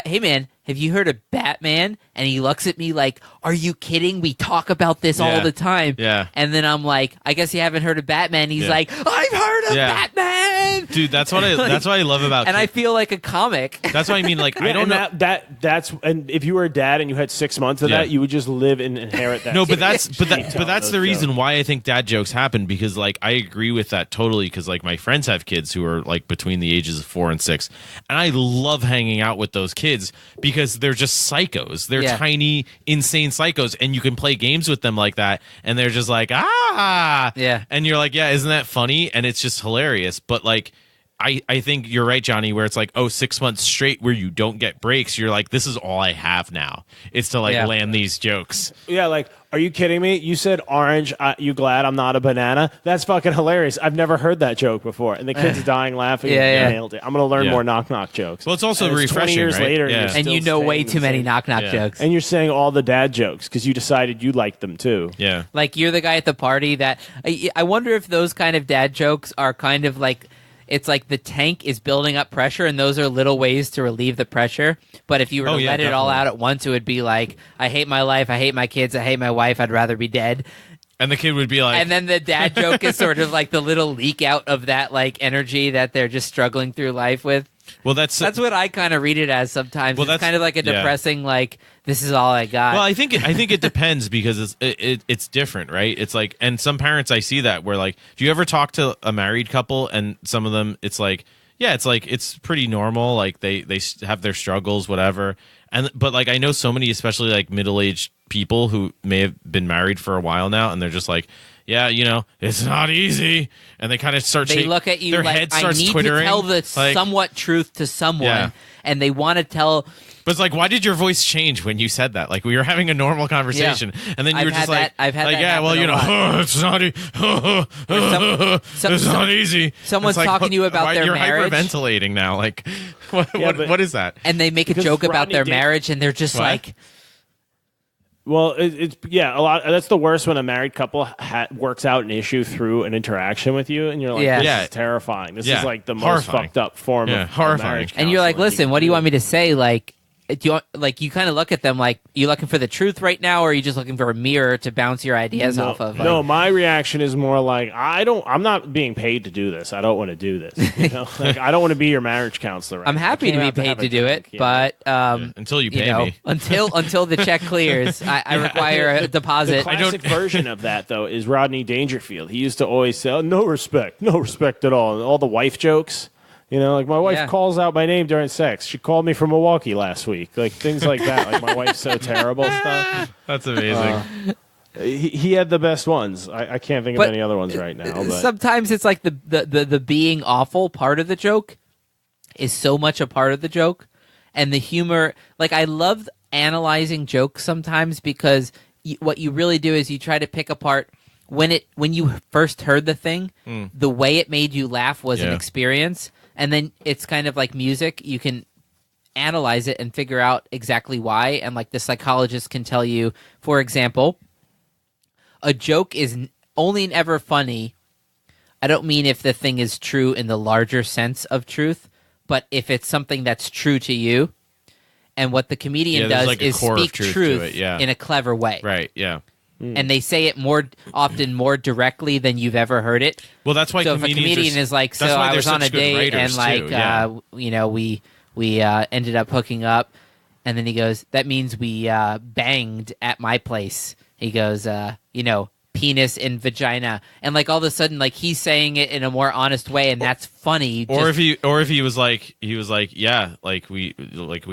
"Hey man, have you heard of Batman?" And he looks at me like, "Are you kidding? We talk about this all Yeah. the time." Yeah. And then I'm like, "I guess you haven't heard of Batman." He's Yeah. like, "I've heard of Yeah. Batman." Dude, that's what I love about And I kids. feel like a comic. That's what I mean. Like, I Yeah, don't know. and that's and if you were a dad and you had 6 months of Yeah. that, you would just live and inherit that. No, but that's Telling that's the those reason jokes. why I think dad jokes happen, because like I agree with that totally, because like my friends have kids who are like between the ages of 4 and 6, and I love hanging out with those kids because they're just psychos. They're Yeah. tiny, insane psychos, and you can play games with them like that, and they're just like, ah, Yeah. and you're like, yeah, isn't that funny? And it's just hilarious. But like, I think you're right, Johnny, where it's like, 6 months straight where you don't get breaks. You're like, this is all I have now. It's to like land these jokes. Yeah, like, are you kidding me? You said orange. You glad I'm not a banana? That's fucking hilarious. I've never heard that joke before. And the kid's dying laughing. Yeah. Nailed it. I'm going to learn more knock-knock jokes. Well, it's also and refreshing, 20 years right? later, Yeah. And you know way too many knock-knock jokes. And you're saying all the dad jokes because you decided you liked them too. Yeah. Like, you're the guy at the party that... I wonder if those kind of dad jokes are kind of like... It's like the tank is building up pressure, and those are little ways to relieve the pressure. But if you were to let it all out at once, it would be like, I hate my life, I hate my kids, I hate my wife, I'd rather be dead. And the kid would be like... And then the dad joke is sort of like the little leak out of that like energy that they're just struggling through life with. Well, that's what I kind of read it as sometimes. Well, it's kind of like a depressing, like, this is all I got. Well, I think it depends because it's different, right? It's like, and some parents I see that where like, do you ever talk to a married couple and some of them, it's like, yeah, it's like it's pretty normal, like they have their struggles, whatever. But like I know so many, especially like middle-aged people who may have been married for a while now, and they're just like, yeah, it's not easy, and they kind of start. They look at you their like, head I starts need twittering, to tell the like, somewhat truth to someone, and they want to tell. But it's like, why did your voice change when you said that? Like we were having a normal conversation, and then you were just like, I've had like, that yeah, well, it's not, it's not easy. Someone's like, talking to you about their you're marriage. You're hyperventilating now. Like, what is that? And they make a joke about their marriage, and they're just like. Well, it's a lot. That's the worst when a married couple works out an issue through an interaction with you, and you're like, "This is terrifying. This is like the most fucked up form of marriage." And you're like, "Listen, what do you want me to say?" Like, do you want, like you kind of look at them like, you looking for the truth right now, or are you just looking for a mirror to bounce your ideas off of? Like, no, my reaction is more like, I'm not being paid to do this. I don't want to do this. Like, I don't want to be your marriage counselor. Right? I'm happy to be paid to do it, but until you pay me, until the check clears, I require a deposit. The classic version of that though is Rodney Dangerfield. He used to always say, "No respect at all," and all the wife jokes. Like my wife calls out my name during sex. She called me from Milwaukee last week. Like things like that. Like my wife's so terrible stuff. That's amazing. He had the best ones. I can't think of any other ones right now. But sometimes it's like the being awful part of the joke is so much a part of the joke, and the humor. Like I love analyzing jokes sometimes because what you really do is you try to pick apart when you first heard the thing, the way it made you laugh was an experience. And then it's kind of like music. You can analyze it and figure out exactly why. And like the psychologist can tell you, for example, a joke is only and ever funny. I don't mean if the thing is true in the larger sense of truth, but if it's something that's true to you. And what the comedian does like is speak truth in a clever way. Right, yeah. And they say it often more directly than you've ever heard it. Well, that's why. So if a comedian is like, "So I was on a date and like, we ended up hooking up," and then he goes, "That means we banged at my place." He goes, penis in vagina, and like all of a sudden, like he's saying it in a more honest way, and that's funny. Or if he was like, yeah, like we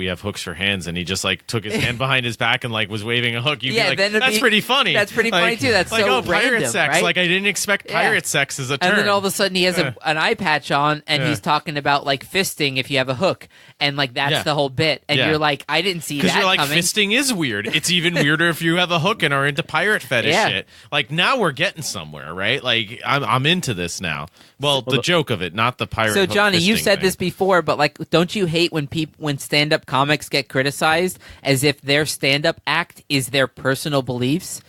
have hooks for hands, and he just like took his hand behind his back and like was waving a hook. You'd be like, that's pretty funny. That's pretty funny too. That's like, so pirate random, sex. right? Like I didn't expect pirate sex as a term. And then all of a sudden he has an eye patch on, and he's talking about like fisting if you have a hook, and like that's the whole bit. And you're like, I didn't see that because you're like, coming. fisting is weird. It's even weirder if you have a hook and are into pirate fetish shit. Like now we're getting somewhere, right? Like I'm into this now. Well, the joke of it, not the pirate. So hook Johnny, you've fisting said thing. this before, but like, don't you hate when stand-up comics get criticized as if their stand-up act is their personal beliefs?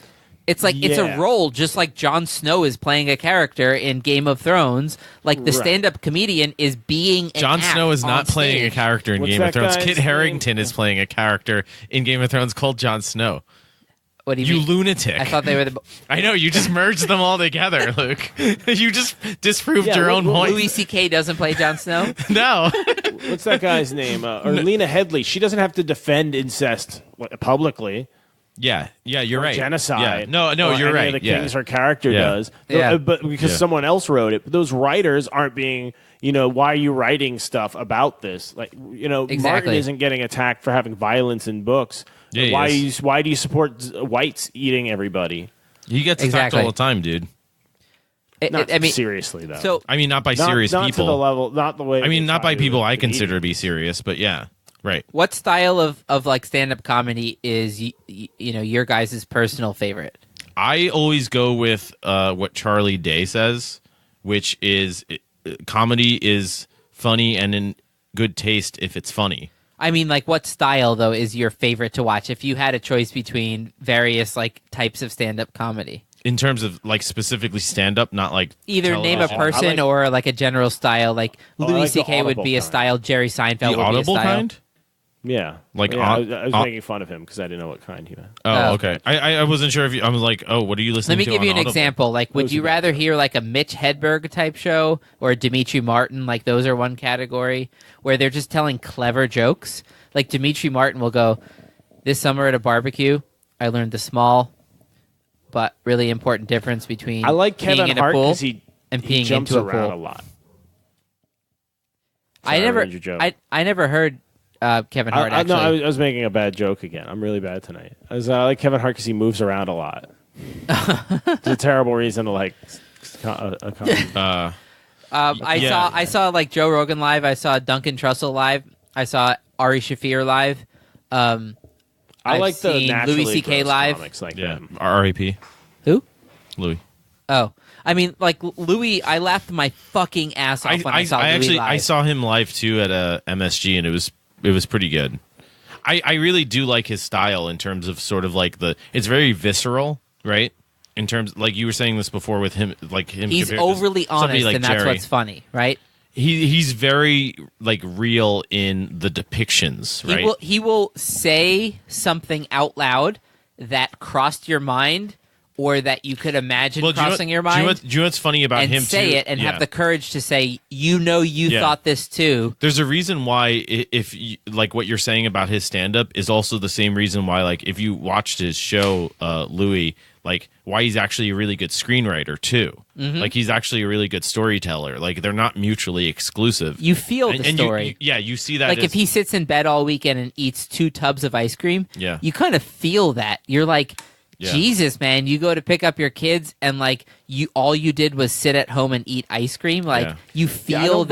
It's like it's a role, just like Jon Snow is playing a character in Game of Thrones. Like the stand-up comedian is being an Jon Snow is not playing a stage. character in Game of Thrones. Kit Harington is playing a character in Game of Thrones called Jon Snow. What do you mean? Lunatic. I thought they were the... I know, you just merged them all together, Luke. You just disproved your own point. Louis C.K. doesn't play Jon Snow? No. What's that guy's name? Or Lena Headey. She doesn't have to defend incest publicly. Yeah, you're right. Genocide. Yeah. No, you're right. The kings her character does. Yeah. But because someone else wrote it. But those writers aren't being, why are you writing stuff about this? Like, Martin isn't getting attacked for having violence in books. Yeah, why do you support whites eating everybody? He gets attacked all the time, dude. Not I mean, seriously though. So I mean, not by not, serious not people. to the level, not the way. I mean, they not by try to people I comedians. consider to be serious, but yeah, right. what style of like stand-up comedy is your guys' personal favorite? I always go with what Charlie Day says, which is comedy is funny and in good taste if it's funny. I mean, like, what style though is your favorite to watch? If you had a choice between various like types of stand-up comedy, In terms of like specifically stand up, not like either name a television. person I like- or like a general style. Like Louis like the C.K. would audible be a kind. style. Jerry Seinfeld The would be a audible style. kind. Yeah, Like, yeah, I was on- making fun of him because I didn't know what kind he meant. Oh, okay. I wasn't sure if you. I was like, oh, what are you listening Let me to? give you on an Audible? example. Like, would Those you are good. rather hear like a Mitch Hedberg type show or a Dimitri Martin? Like, those are one category where they're just telling clever jokes. Like Dimitri Martin will go, "This summer at a barbecue, I learned the small but really important difference between I like peeing Kevin in a Hart pool because he and peeing jumps into a around pool." a lot. I Sorry, never, ruined your joke. I never heard Kevin Hart No, actually. I was making a bad joke again. I'm really bad tonight. I like Kevin Hart because he moves around a lot. It's a terrible reason to like a comedy. I saw like Joe Rogan live. I saw Duncan Trussell live. I saw Ari Shaffir live. I I've like the seen naturally Louis C.K. gross live. comics like Yeah, them. R.I.P. Who? Louis. Oh, I mean, like Louis. I laughed my fucking ass off when I saw Louis actually live. I saw him live too at a MSG, and it was pretty good. I really do like his style in terms of sort of like it's very visceral, right? In terms, like you were saying this before with him, like him. He's compared to overly somebody honest, like and that's Jerry. what's funny, right? He's very like real in the depictions, right? He will say something out loud that crossed your mind or that you could imagine Well, do you know crossing what- your mind, Do you know what's funny about and him say too? it and Yeah. have the courage to say, you Yeah. thought this too. There's a reason why, if you, like what you're saying about his stand up is also the same reason why, like, if you watched his show, Louis, like, why he's actually a really good screenwriter too. Mm-hmm. Like, he's actually a really good storyteller. Like, they're not mutually exclusive. You feel the and story. you see that. Like as- if he sits in bed all weekend and eats 2 tubs of ice cream, Yeah. you kind of feel that. You're like, Yeah. Jesus, man, you go to pick up your kids and like all you did was sit at home and eat ice cream. Like Yeah. you Yeah, feel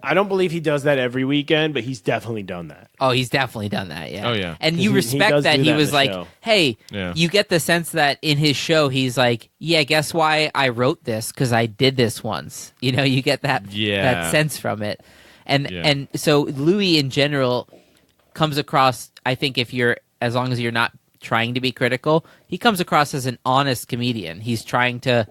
I don't believe he does that every weekend, but he's definitely done that. Oh, he's definitely done that. Yeah. Oh, yeah. And you He respect does that do he that in was the like, show. hey, Yeah. you get the sense that in his show he's like, yeah, guess why I wrote this? Because I did this once. You know, you get that Yeah. sense from it. And Yeah. and so Louis in general comes across, I think, as long as you're not trying to be critical, he comes across as an honest comedian. He's trying to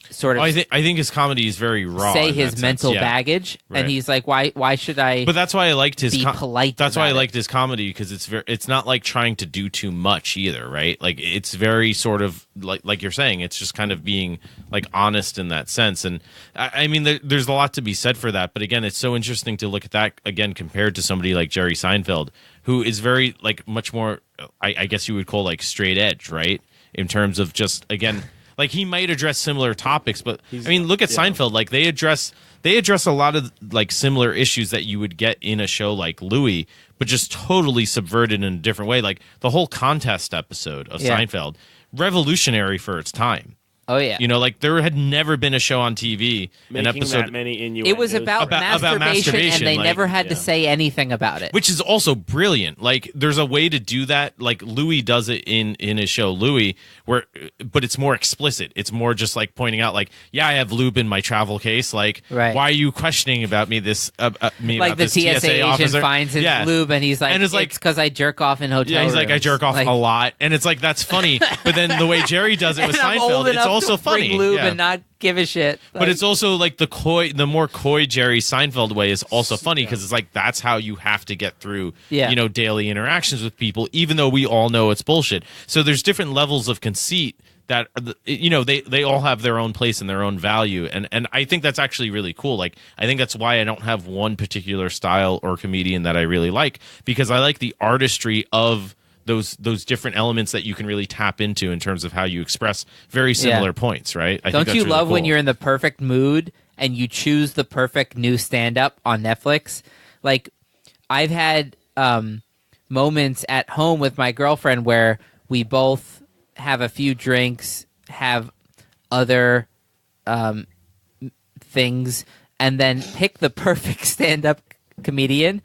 sort of I think his comedy is very raw. say in his that mental sense. Yeah. baggage, Right. and he's like, why should I? But that's why I liked his. Be polite That's why I about it. liked his comedy because it's not like trying to do too much either, right? Like it's very sort of like you're saying, it's just kind of being like honest in that sense. And I mean, there's a lot to be said for that. But again, it's so interesting to look at that again compared to somebody like Jerry Seinfeld, who is very like much more. I guess you would call like straight edge, right? In terms of just again. Like he might address similar topics, but I mean, look at Seinfeld. Like they address a lot of like similar issues that you would get in a show like Louis, but just totally subverted in a different way. Like the whole contest episode of Yeah. Seinfeld, revolutionary for its time. oh yeah, You know, like there had never been a show on TV, an Making episode that many innuendos. it was about masturbation, and they like, never had to yeah. say anything about it. which is also brilliant. Like there's a way to do that. Like Louis does it in his show Louis, but it's more explicit. It's more just like pointing out, like, yeah, I have lube in my travel case. Like, Right. why are you questioning about me? Like the about this TSA agent officer? finds his Yeah. lube, and he's like, And it's like- because I jerk off in hotel Yeah, he's like, I rooms." jerk off Like, a lot, and it's like that's funny. But then the way Jerry does it with and I'm old Seinfeld, it's enough also to funny. bring lube Yeah. and not give a shit. But it's also like the more coy Jerry Seinfeld way is also funny because it's like that's how you have to get through, Yeah. daily interactions with people, even though we all know it's bullshit. So there's different levels of conceit that they all have their own place and their own value, and I think that's actually really cool. Like I think that's why I don't have one particular style or comedian that I really like, because I like the artistry of those different elements that you can really tap into in terms of how you express very similar points, right? I think Don't that's you really love when cool. you're in the perfect mood and you choose the perfect new stand-up on Netflix? Like, I've had moments at home with my girlfriend where we both have a few drinks, have other things and then pick the perfect stand-up comedian.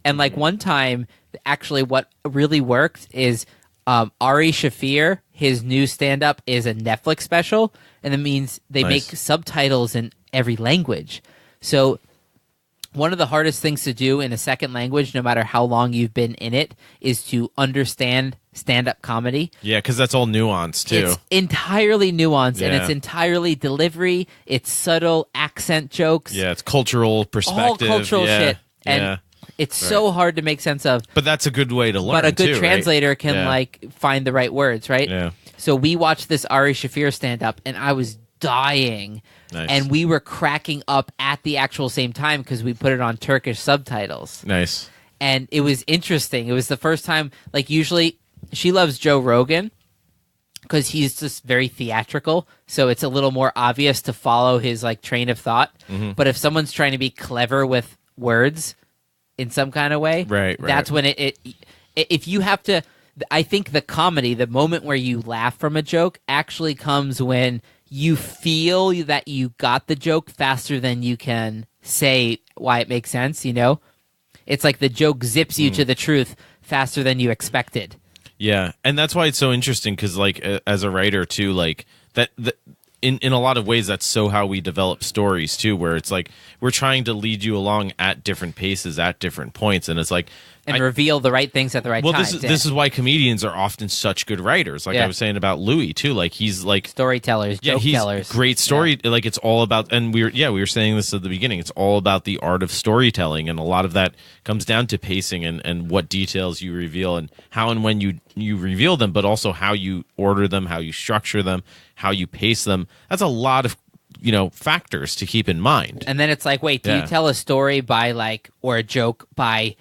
And like one time, actually, what really worked is Ari Shaffir. His new stand-up is a Netflix special, and it means they make subtitles in every language. So one of the hardest things to do in a second language, no matter how long you've been in it, is to understand stand-up comedy. Yeah, because that's all nuanced, too. It's entirely nuanced, and it's entirely delivery. It's subtle accent jokes. Yeah, it's cultural perspective. All cultural shit. And it's so hard to make sense of. But that's a good way to learn, But a good too, translator right? can, like, find the right words, right? Yeah. So we watched this Ari Shaffir stand-up, and I was dying. Nice. And we were cracking up at the actual same time because we put it on Turkish subtitles. Nice. And it was interesting. It was the first time, like, usually she loves Joe Rogan because he's just very theatrical. So it's a little more obvious to follow his, like, train of thought. Mm-hmm. But if someone's trying to be clever with words in some kind of way, right. That's when if you have to, I think the comedy, the moment where you laugh from a joke actually comes when you feel that you got the joke faster than you can say why it makes sense, you know? It's like the joke zips you to the truth faster than you expected. Yeah, and that's why it's so interesting because, like, as a writer, too, like, that in a lot of ways, that's so how we develop stories, too, where it's like we're trying to lead you along at different paces, at different points, and it's like... And reveal the right things at the right time. Well, this is why comedians are often such good writers. Like I was saying about Louis too. Like he's like storytellers, joke tellers. Great story. Yeah. Like it's all about. And we were saying this at the beginning. It's all about the art of storytelling, and a lot of that comes down to pacing and what details you reveal, and how and when you reveal them, but also how you order them, how you structure them, how you pace them. That's a lot of factors to keep in mind. And then it's like, wait, do you tell a story or a joke by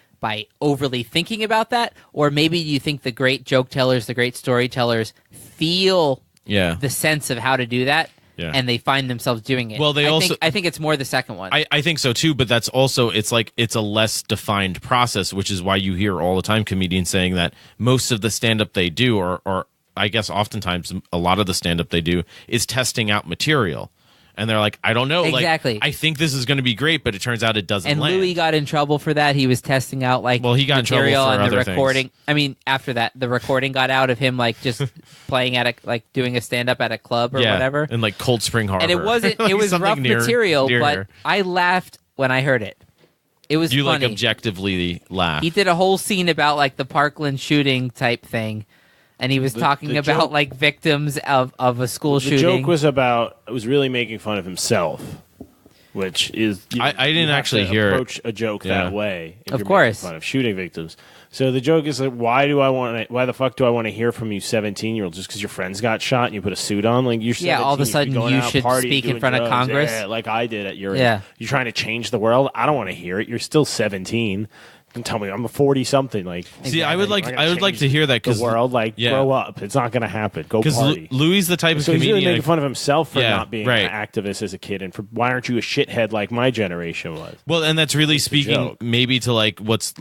overly thinking about that, or maybe you think the great joke tellers, the great storytellers feel the sense of how to do that, and they find themselves doing it. Well, I think it's more the second one. I think so too, but that's also it's a less defined process, which is why you hear all the time comedians saying that most of the stand-up they do, or I guess oftentimes a lot of the stand-up they do, is testing out material. And they're like, I don't know. Exactly. Like, I think this is going to be great, but it turns out it doesn't and land. Louis got in trouble for that. He was testing out he got in trouble material for and other the recording. things. I mean, after that, the recording got out of him just playing at doing a stand-up at a club or whatever. In Cold Spring Harbor. And it wasn't. It was rough material, but here. I laughed when I heard it. It was you funny. Objectively laugh. He did a whole scene about the Parkland shooting type thing. And he was talking about victims of a school shooting. The joke was really making fun of himself, which is I didn't actually hear approach a joke that way. If of you're course, making fun of shooting victims. So the joke is why the fuck do I want to hear from you 17-year-olds just because your friends got shot and you put a suit on? Like you're 17, all of a sudden you should speak in front of Congress. Yeah, like I did at your age. You're trying to change the world. I don't want to hear it. You're still 17. And tell me I'm a 40-something. See, I would like to hear that because the world grow up. It's not going to happen. Go party. Louis the type of comedian. He's really making fun of himself for not being an activist as a kid, and for why aren't you a shithead like my generation was? Well, and that's really speaking maybe to what's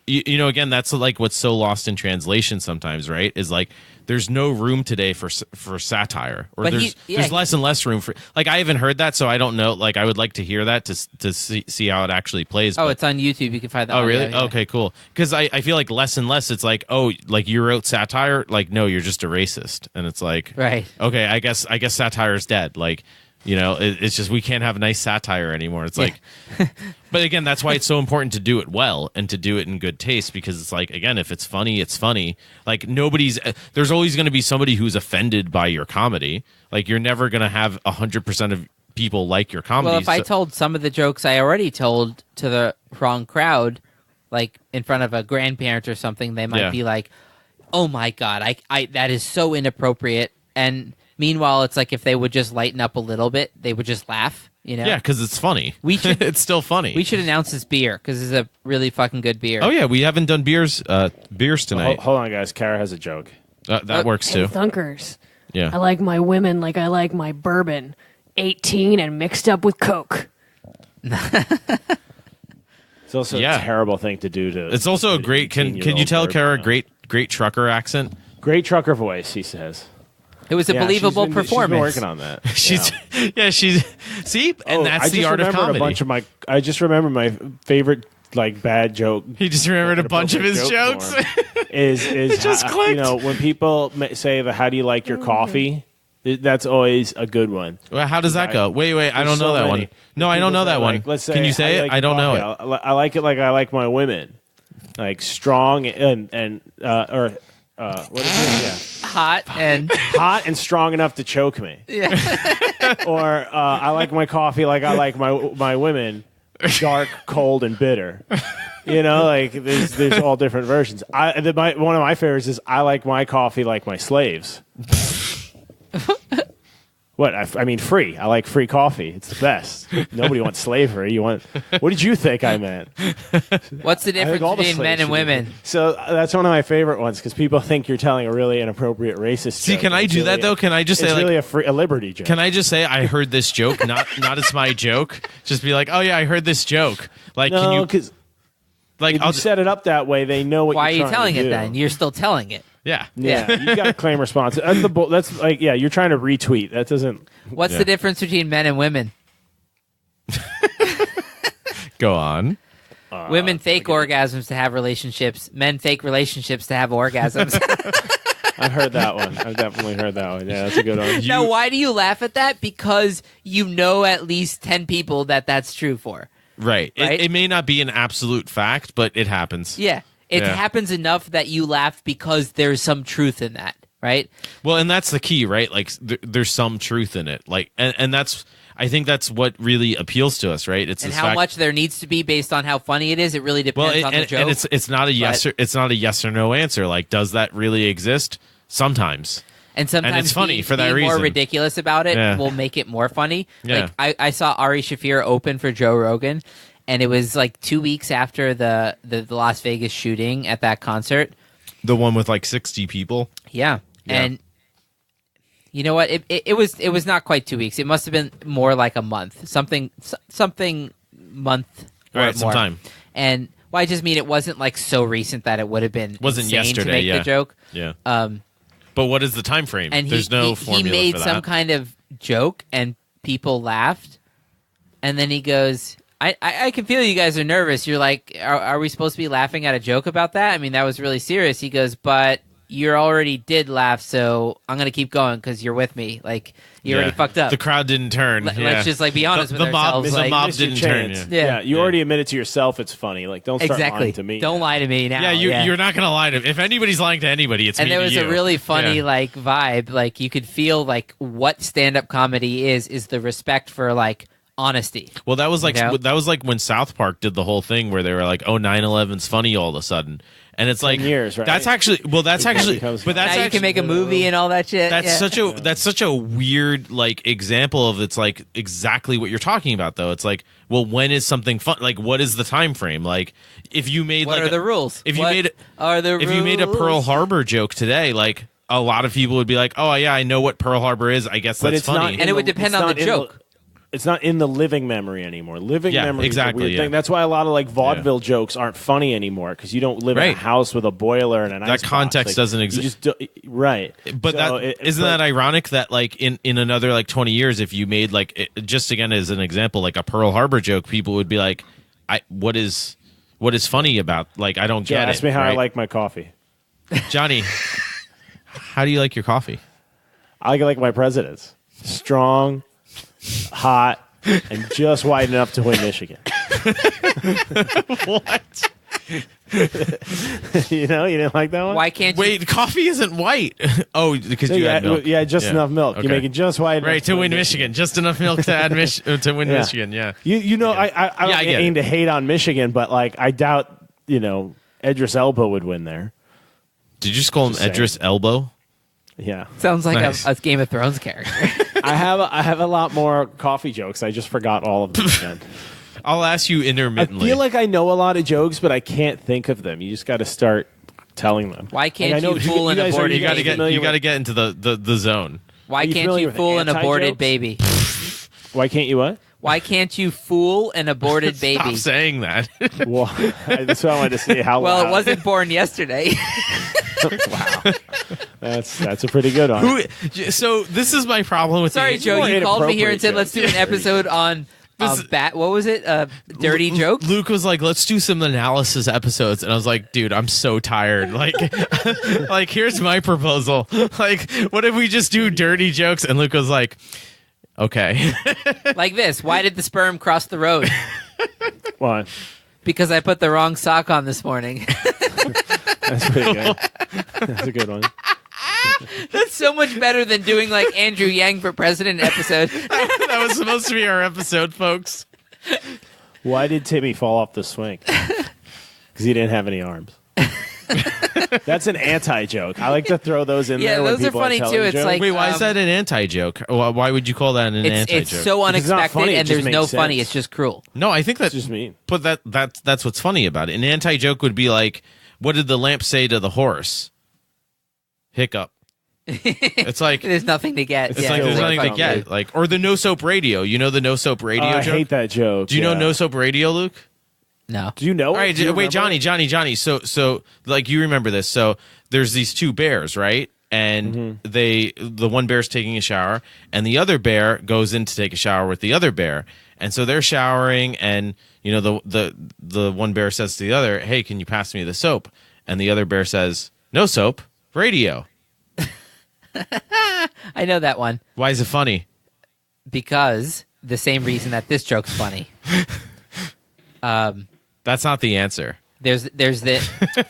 again that's what's so lost in translation sometimes, right? Is there's no room today for satire, or there's less and less room for. I haven't heard that, so I don't know. I would like to hear that to see how it actually plays. It's on YouTube. You can find that. Oh, really? Yeah. Okay, cool. Because I feel less and less. It's you wrote satire. No, you're just a racist, and it's right. Okay, I guess satire is dead. It's just we can't have nice satire anymore. It's but again, that's why it's so important to do it well and to do it in good taste, because it's again, if it's funny, it's funny. There's always going to be somebody who's offended by your comedy. You're never going to have 100% of people like your comedy. Well, if I told some of the jokes I already told to the wrong crowd, in front of a grandparent or something, they might be like, "Oh my God, I that is so inappropriate." And meanwhile, it's if they would just lighten up a little bit, they would just laugh, Yeah, because it's funny. It's still funny. We should announce this beer, because it's a really fucking good beer. Oh, yeah, we haven't done beers tonight. Hold on, guys. Kara has a joke. That works, too. Hey, Thunkers. Yeah. I like my women like I like my bourbon. 18 and mixed up with Coke. It's also a terrible thing to do to... It's also a great... Can you tell Kara great trucker accent? Great trucker voice, he says. It was a believable performance. She's been working on that. Yeah, she's and that's the art of comedy. I just remember my favorite like bad joke. He just remembered a bunch of his jokes. Is it just clicked. When people say how do you like your coffee? That's always a good one. Well, how does that go? Wait, I don't know that one. No, I don't know that one. Let's say, can you say it? I don't know it. I like it like I like my women, like strong and what is it? Yeah, hot and strong enough to choke me. Yeah. Or I like my coffee like I like my women, dark, cold, and bitter. Like there's all different versions. One of my favorites is I like my coffee like my slaves. What? I mean, free. I like free coffee. It's the best. Nobody wants slavery. What did you think I meant? What's the difference between men and women? So that's one of my favorite ones because people think you're telling a really inappropriate racist joke. Can I do that though? Can I just say it's really a liberty joke? Can I just say I heard this joke? Not it's my joke. Just be like, oh yeah, I heard this joke. Like, no, can you? Because like, if you set it up that way, they know what. Why you're are you telling to it do. then? You're still telling it. Yeah. You got to claim responsibility. That's like, yeah, you're trying to retweet. That doesn't. What's the difference between men and women? Go on. Women fake orgasms to have relationships. Men fake relationships to have orgasms. I've heard that one. I've definitely heard that one. Yeah, that's a good one. Now, why do you laugh at that? Because you know at least 10 people that's true for. Right. It may not be an absolute fact, but it happens. Yeah. It happens enough that you laugh because there's some truth in that, right? Well, and that's the key, right? Like, there's some truth in it. Like, and that's, I think that's what really appeals to us, right? It's how much there needs to be based on how funny it is. It really depends on the joke. And it's not a yes or no answer. Like, does that really exist? Sometimes. And sometimes it's funny for that being reason. more ridiculous about it will make it more funny. Yeah. Like I saw Ari Shaffir open for Joe Rogan, and it was like 2 weeks after the Las Vegas shooting at that concert. The one with like 60 people. Yeah. And you know what? It was not quite 2 weeks. It must have been more like a month. Something month or Right, more. some time. And I just mean it wasn't like so recent that it would have been Wasn't insane yesterday, to make the joke. Yeah. But what is the time frame? And There's no formula he made for that. some kind of joke, and people laughed. And then he goes, I can feel you guys are nervous. You're like, are we supposed to be laughing at a joke about that? I mean, that was really serious. He goes, but you already did laugh, so I'm going to keep going because you're with me. Like, you already fucked up. The crowd didn't turn. Let's just be honest with ourselves. The mob didn't turn. Yeah, you already admitted to yourself it's funny. Like, don't start lying to me. Don't lie to me now. Yeah, you're not going to lie to him. If anybody's lying to anybody, it's me. And there was to you. a really funny like vibe. Like, you could feel like what stand-up comedy is the respect for like honesty. Well, that was like when South Park did the whole thing where they were like, "Oh, 9/11's funny all of a sudden," and it's like years, right? That's actually but that's now actually, you can make a movie and all that shit. That's such a weird like example of it's like exactly what you're talking about though. It's like, well, when is something fun? Like, what is the time frame? Like, if you made what like are the rules? If you made a Pearl Harbor joke today, like a lot of people would be like, "Oh yeah, I know what Pearl Harbor is. I guess that's funny." And it would depend on the joke. It's not in the living memory anymore. Living memory exactly, is a weird thing. That's why a lot of like vaudeville jokes aren't funny anymore because you don't live in a house with a boiler and an ice that context box. doesn't exist. Right. But isn't that ironic that like in another like 20 years, if you made like just again as an example, like a Pearl Harbor joke, people would be like, what is funny about like I don't get it. Ask me how I like my coffee. Johnny, how do you like your coffee? I like my presidents. Strong, hot, and just wide enough to win Michigan. What? You didn't like that one? Why can't you? Wait, coffee isn't white. Oh, because you had milk. Yeah, just enough milk. Okay. You make it just wide enough. Right, to win Michigan. Just enough milk to add to win Michigan, yeah. I don't aim to hate on Michigan, but like I doubt, Idris Elba would win there. Did you just call him Idris Elbow? Yeah. Sounds like Nice. a Game of Thrones character. I have a lot more coffee jokes. I just forgot all of them again. I'll ask you I intermittently. feel like I know a lot of jokes, but I can't think of them. You just got to start telling them. Why can't you fool an guys are- aborted you got to baby? get get into the zone. Why Are you can't familiar you with fool an anti-jokes? aborted baby? Why can't you what? Why can't you fool an aborted baby? Stop saying that. Well, that's what I wanted to see. How Well, loud. it wasn't born yesterday. Wow, that's a pretty good one. So this is my problem with Sorry, the Joe, more you called me here and said, inappropriate let's do an episode on what was it? Dirty jokes? Luke was like, let's do some analysis episodes. And I was like, dude, I'm so tired. Like, like here's my proposal. Like, what if we just do dirty jokes? And Luke was like, okay. Like this. Why did the sperm cross the road? Why? Because I put the wrong sock on this morning. That's pretty good. That's a good one. That's so much better than doing like Andrew Yang for president episode. That was supposed to be our episode, folks. Why did Timmy fall off the swing? Because he didn't have any arms. That's an anti-joke. I like to throw those in there. Yeah, when those are people funny, telling too. It's jokes. like- Wait, why is that an anti-joke? Why would you call that an anti-joke? It's so It's not unexpected funny, it and just there's no makes funny. sense. It's just cruel. No, I think that's just mean. But that's what's funny about it. An anti-joke would be like, what did the lamp say to the horse? Hiccup. It's like There's nothing to get. it's Yeah, like there's it's nothing to funny. get. Like, or the no soap radio. You know the no soap radio I joke? hate that joke. Do you know yeah. no soap radio, Luke? No. Do you know? All it? right, Do you wait, remember Johnny. So like you remember this. So there's these two bears, right? And the one bear's taking a shower, and the other bear goes in to take a shower with the other bear. And so they're showering, and you know the one bear says to the other, "Hey, can you pass me the soap?" And the other bear says, "No soap, radio." I know that one Why is it funny? because the same reason that this joke's funny. That's not the answer. There's the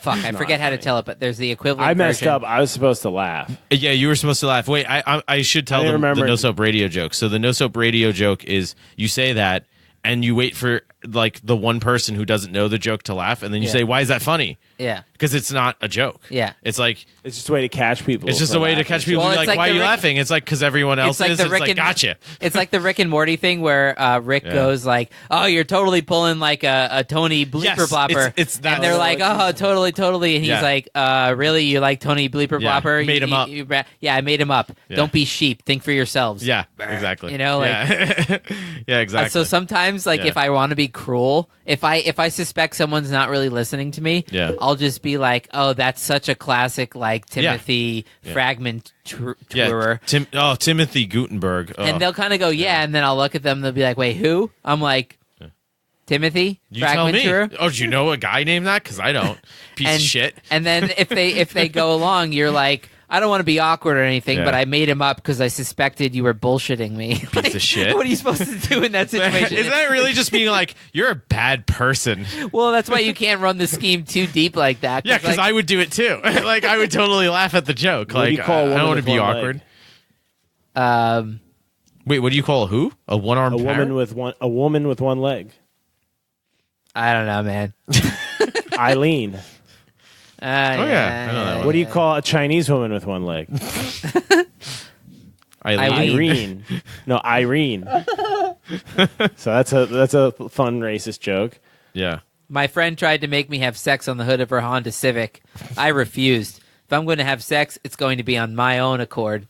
fuck. I forget how to tell it, but there's the equivalent. I messed version. up. I was supposed to laugh. Yeah, you were supposed to laugh. Wait, I should tell I didn't them the remember. no soap radio joke. So the no soap radio joke is you say that and you wait for like the one person who doesn't know the joke to laugh, and then you Yeah. say, "Why is that funny?" Yeah. Because it's not a joke. Yeah. It's like It's just a way to catch people. it's just for a way to laughing. catch people. Well, to be it's like, like "Why are the you Rick- laughing?" It's like because everyone else It's like is. the It's Rick like and gotcha. It's like the Rick and Morty thing where Rick Yeah. goes like, "Oh, you're totally pulling like a Tony bleeper Yes, blopper," it's that. and they're like, "Oh, totally," and he's Yeah. like, "Really? You like Tony bleeper Yeah, blopper? made him up. Yeah, I made him up. Yeah. Don't be sheep. Think for yourselves." Yeah, exactly. You know, like- yeah, yeah exactly. So sometimes, like, Yeah. if I want to be cruel, if I suspect someone's not really listening to me, Yeah. I'll just be like, "Oh, that's such a classic, like Timothy fragment tourer." Timothy Gutenberg. Oh. And they'll kind of go, yeah, and then I'll look at them. They'll be like, "Wait, who?" I'm like, "Timothy you tell me. Fragmenturer." Oh, do you know a guy named that? Because I don't. Piece And of shit. And then if they go along, you're like, "I don't want to be awkward or anything, Yeah. but I made him up because I suspected you were bullshitting me." Piece of shit. What are you supposed to do in that situation? Isn't that really just being like, you're a bad person? Well, that's why you can't run the scheme too deep like that. Yeah, because like, I would do it too. Like, I would totally laugh at the joke. What do Like, you call a I woman don't want to with be one awkward. leg? Wait, what do you call a who? A one-armed A woman with one leg. I don't know, man. Eileen. yeah, I know that one. What do you call a Chinese woman with one leg? Eileen. Irene. No, Irene. So that's a fun racist joke. Yeah. My friend tried to make me have sex on the hood of her Honda Civic. I refused. If I'm going to have sex, it's going to be on my own accord.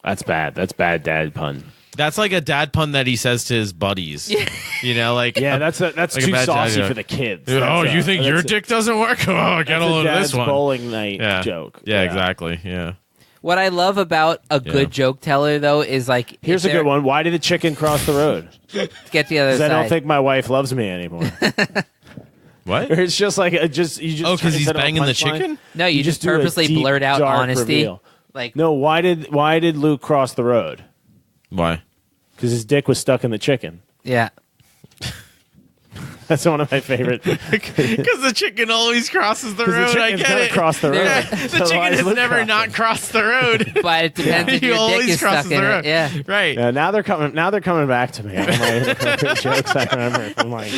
That's bad. That's bad dad pun. That's like a dad pun that he says to his buddies. You know, like, Yeah, that's like a too bad dad saucy joke. for the kids. Oh, That's you think your that's dick doesn't work? Oh, get that's a load of dad's this one. bowling night Yeah. joke. Yeah, exactly. Yeah. What I love about a good joke teller, though, is like... Here's a good one. Why did the chicken cross the road? Get the other Because I side. don't think my wife loves me anymore. What? Or it's just like you just. Oh, because he's instead of a banging the punchline, chicken? No, you just do a purposely deep, blurt out dark honesty. reveal. Like, No, why did Luke cross the road? Why? Because his dick was stuck in the chicken. yeah. That's one of my favorite. Because the chicken always crosses the 'Cause road. the I chicken's get gonna it. cross the road. There's- The So chicken why is has Luke never crossing? not crossed the road. But it depends if He your dick always is stuck crosses in the it. road. Yeah. Right. Yeah, now they're coming back to me. All my jokes I remember from like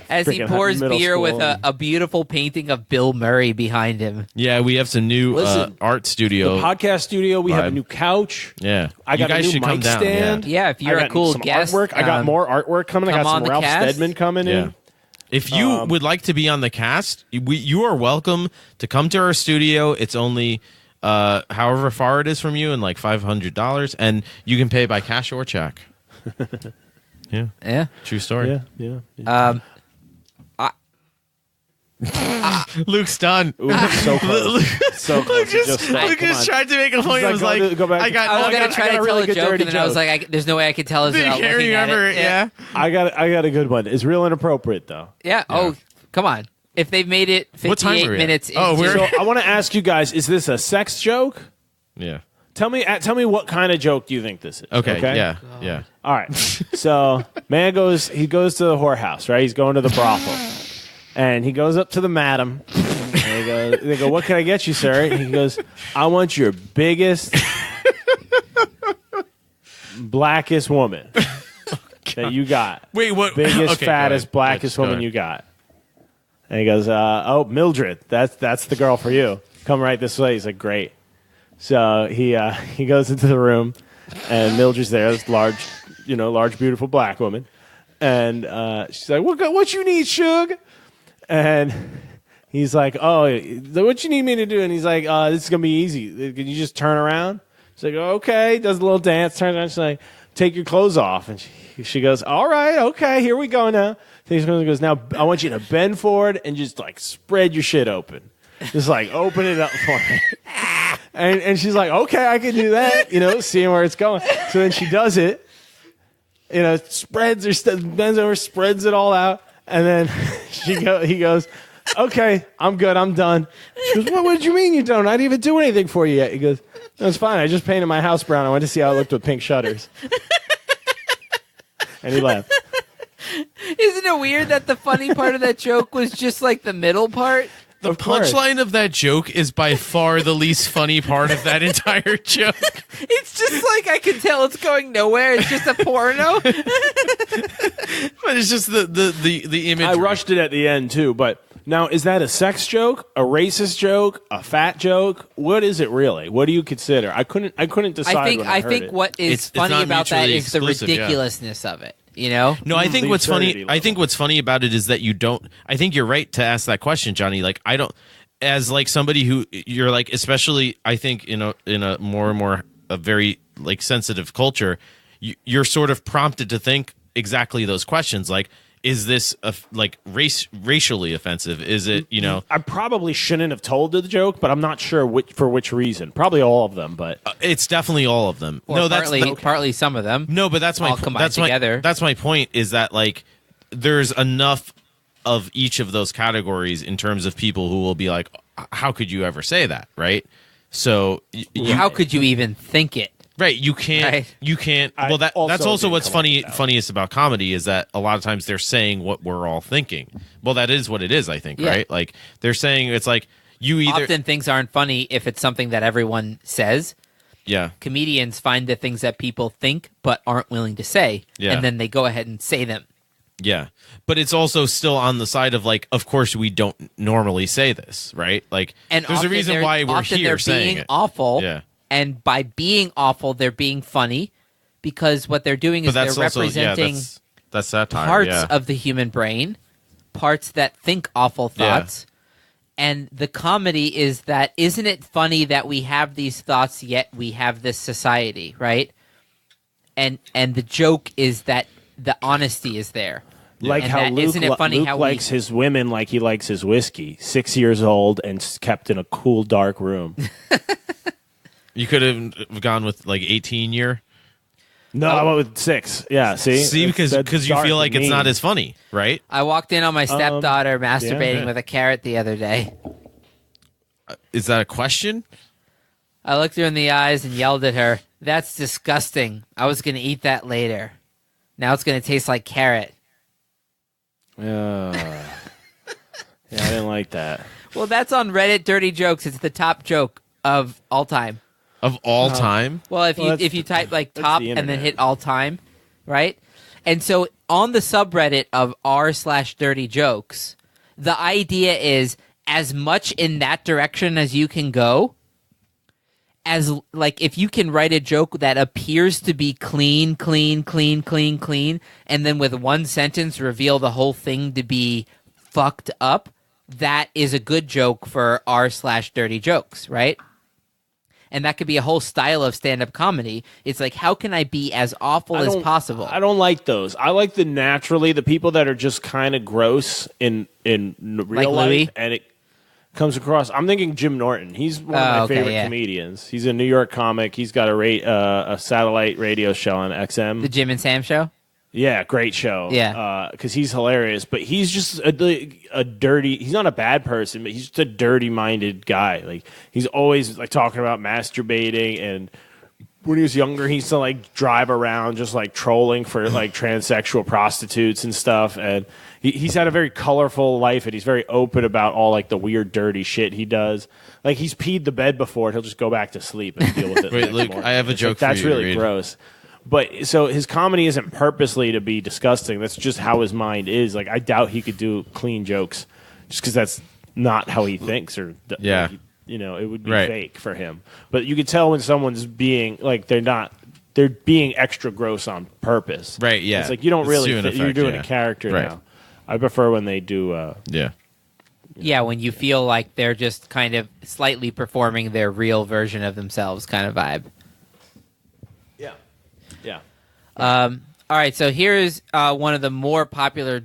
As he Freaking pours middle beer school with a beautiful painting of Bill Murray behind him. Yeah, we have some new Listen, art studio. podcast studio. We have a vibe. new couch. Yeah. I got you guys a new should come mic down. stand. Yeah, if you're I a got cool some guest, artwork. I got more artwork coming. I come got on some the Ralph cast. Steadman coming Yeah. in. If you would like to be on the cast, you are welcome to come to our studio. It's only however far it is from you, and like $500, and you can pay by cash or check. Yeah. True story. Yeah. Luke's done. Ooh, so close. So close. Luke just tried to make a point. Like, I was like, go back. I got. I was gonna I try to tell really a good joke, dirty and then I was joke. like, "There's no way I could tell this You without can't looking at remember it." it. Yeah. I got a good one. It's real inappropriate though. Yeah. Oh, come on. If they've made it What time 58 are we at? minutes, Oh, into- we're- So I want to ask you guys: is this a sex joke? Yeah. Tell me what kind of joke do you think this is? Okay. Yeah. Yeah. All right. So man goes to the whorehouse, right? He's going to the brothel, and he goes up to the madam. And they go, "What can I get you, sir?" And he goes, "I want your biggest, blackest woman that you got. Wait. What? Biggest, Okay, fattest, go ahead. blackest Go woman ahead. you got." And he goes, "Oh, Mildred, that's the girl for you. Come right this way." He's like, "Great." So he goes into the room, and Mildred's there, this large, beautiful black woman, and she's like, "What you need, Suge?" And he's like, "Oh, what you need me to do?" And he's like, "This is gonna be easy. Can you just turn around?" She's like, "Okay." Does a little dance, turns around. She's like, "Take your clothes off." And she goes, "All right, okay, here we go now." He goes, "Now I want you to bend forward and just like spread your shit open, just like open it up for me." And she's like, "Okay, I can do that." Seeing where it's going. So then she does it. Spreads or bends over, spreads it all out, and then he goes, "Okay, I'm good. I'm done." She goes, What did you mean you're done? I didn't even do anything for you yet." He goes, "No, it's fine. I just painted my house brown. I wanted to see how it looked with pink shutters." And he laughed. Isn't it weird that the funny part of that joke was just like the middle part? The Of course. punchline of that joke is by far the least funny part of that entire joke. It's just like I can tell it's going nowhere. It's just a porno. But it's just the image. I rushed it at the end too, but now is that a sex joke, a racist joke, a fat joke? What is it really? What do you consider? I couldn't decide. I heard think it. what is It's funny not about that mutually is the exclusive, yeah. ridiculousness of it. You know? No, I think The what's funny. absurdity I think level. what's funny about it is that you don't. I think you're right to ask that question, Johnny. Like I don't, as like somebody who you're like, especially I think in a more and more a very like sensitive culture, you're sort of prompted to think exactly those questions. Like, is this like racially offensive? Is it I probably shouldn't have told the joke, but I'm not sure for which reason. Probably all of them, but It's definitely all of them. Or No, partly some of them. No, but that's my all combined that's together. that's my point is that like there's enough of each of those categories in terms of people who will be like, how could you ever say that, right? So How could you even think it? right, you can't Right. you can't. I Well, that's also also didn't what's come up with that. funniest about comedy is that a lot of times they're saying what we're all thinking. Well, that is what it is, I think, Yeah. right? Like they're saying it's like you either Often things aren't funny if it's something that everyone says. yeah. Comedians find the things that people think but aren't willing to say, Yeah. and then they go ahead and say them. Yeah. But it's also still on the side of like, of course we don't normally say this, right? Like And there's a often reason they're- why we're often here they're saying being it. awful. Yeah. And by being awful, they're being funny because what they're doing is But they're that's also representing that's satire. parts yeah. of the human brain, parts that think awful Yeah. thoughts. And the comedy is that isn't it funny that we have these thoughts yet we have this society, right? And the joke is that the honesty is there. like And how that- Luke, isn't it funny Luke how we- likes his women like he likes his whiskey. 6 years old and kept in a cool, dark room. You could have gone with like 18 year. No, I went with 6. Yeah, see, Because That's you dark feel like and it's not mean. as funny, right? I walked in on my stepdaughter masturbating yeah. with a carrot the other day. Is that a question? I looked her in the eyes and yelled at her, "That's disgusting. I was going to eat that later. Now it's going to taste like carrot." Yeah, I didn't like that. Well, that's on Reddit Dirty Jokes. It's the top joke of all time. Of all time? Well, if Well, you type like that's top the and then internet. hit all time, right? And so on the subreddit of r/dirty jokes, the idea is as much in that direction as you can go. As like if you can write a joke that appears to be clean, and then with one sentence reveal the whole thing to be fucked up, that is a good joke for r/dirty jokes, right? and that could be a whole style of stand-up comedy. It's like, how can I be as awful as possible? I don't like those. I like the people that are just kind of gross in real Like life, Louis? and it comes across. I'm thinking Jim Norton. He's one of my favorite comedians. He's a New York comic. He's got a satellite radio show on XM. The Jim and Sam show? Yeah, great show. Yeah. Because he's hilarious, but he's just a dirty. He's not a bad person, but he's just a dirty-minded guy. Like he's always like talking about masturbating, and when he was younger, he used to like drive around just like trolling for like transsexual prostitutes and stuff. And he's had a very colorful life, and he's very open about all like the weird, dirty shit he does. Like he's peed the bed before, and he'll just go back to sleep and deal with it. Wait, Luke, I have a joke for you. That's really Reed. gross. But so his comedy isn't purposely to be disgusting. That's just how his mind is. Like I doubt he could do clean jokes, just because that's not how he thinks. Or Yeah. It would be Right. fake for him. But you could tell when someone's being like they're being extra gross on purpose. Right, yeah. It's like you don't It's really to an you're effect, doing yeah. a character Right. now. I prefer when they do. Yeah. Yeah, when you feel like they're just kind of slightly performing their real version of themselves kind of vibe. Yeah. All right, so here's one of the more popular.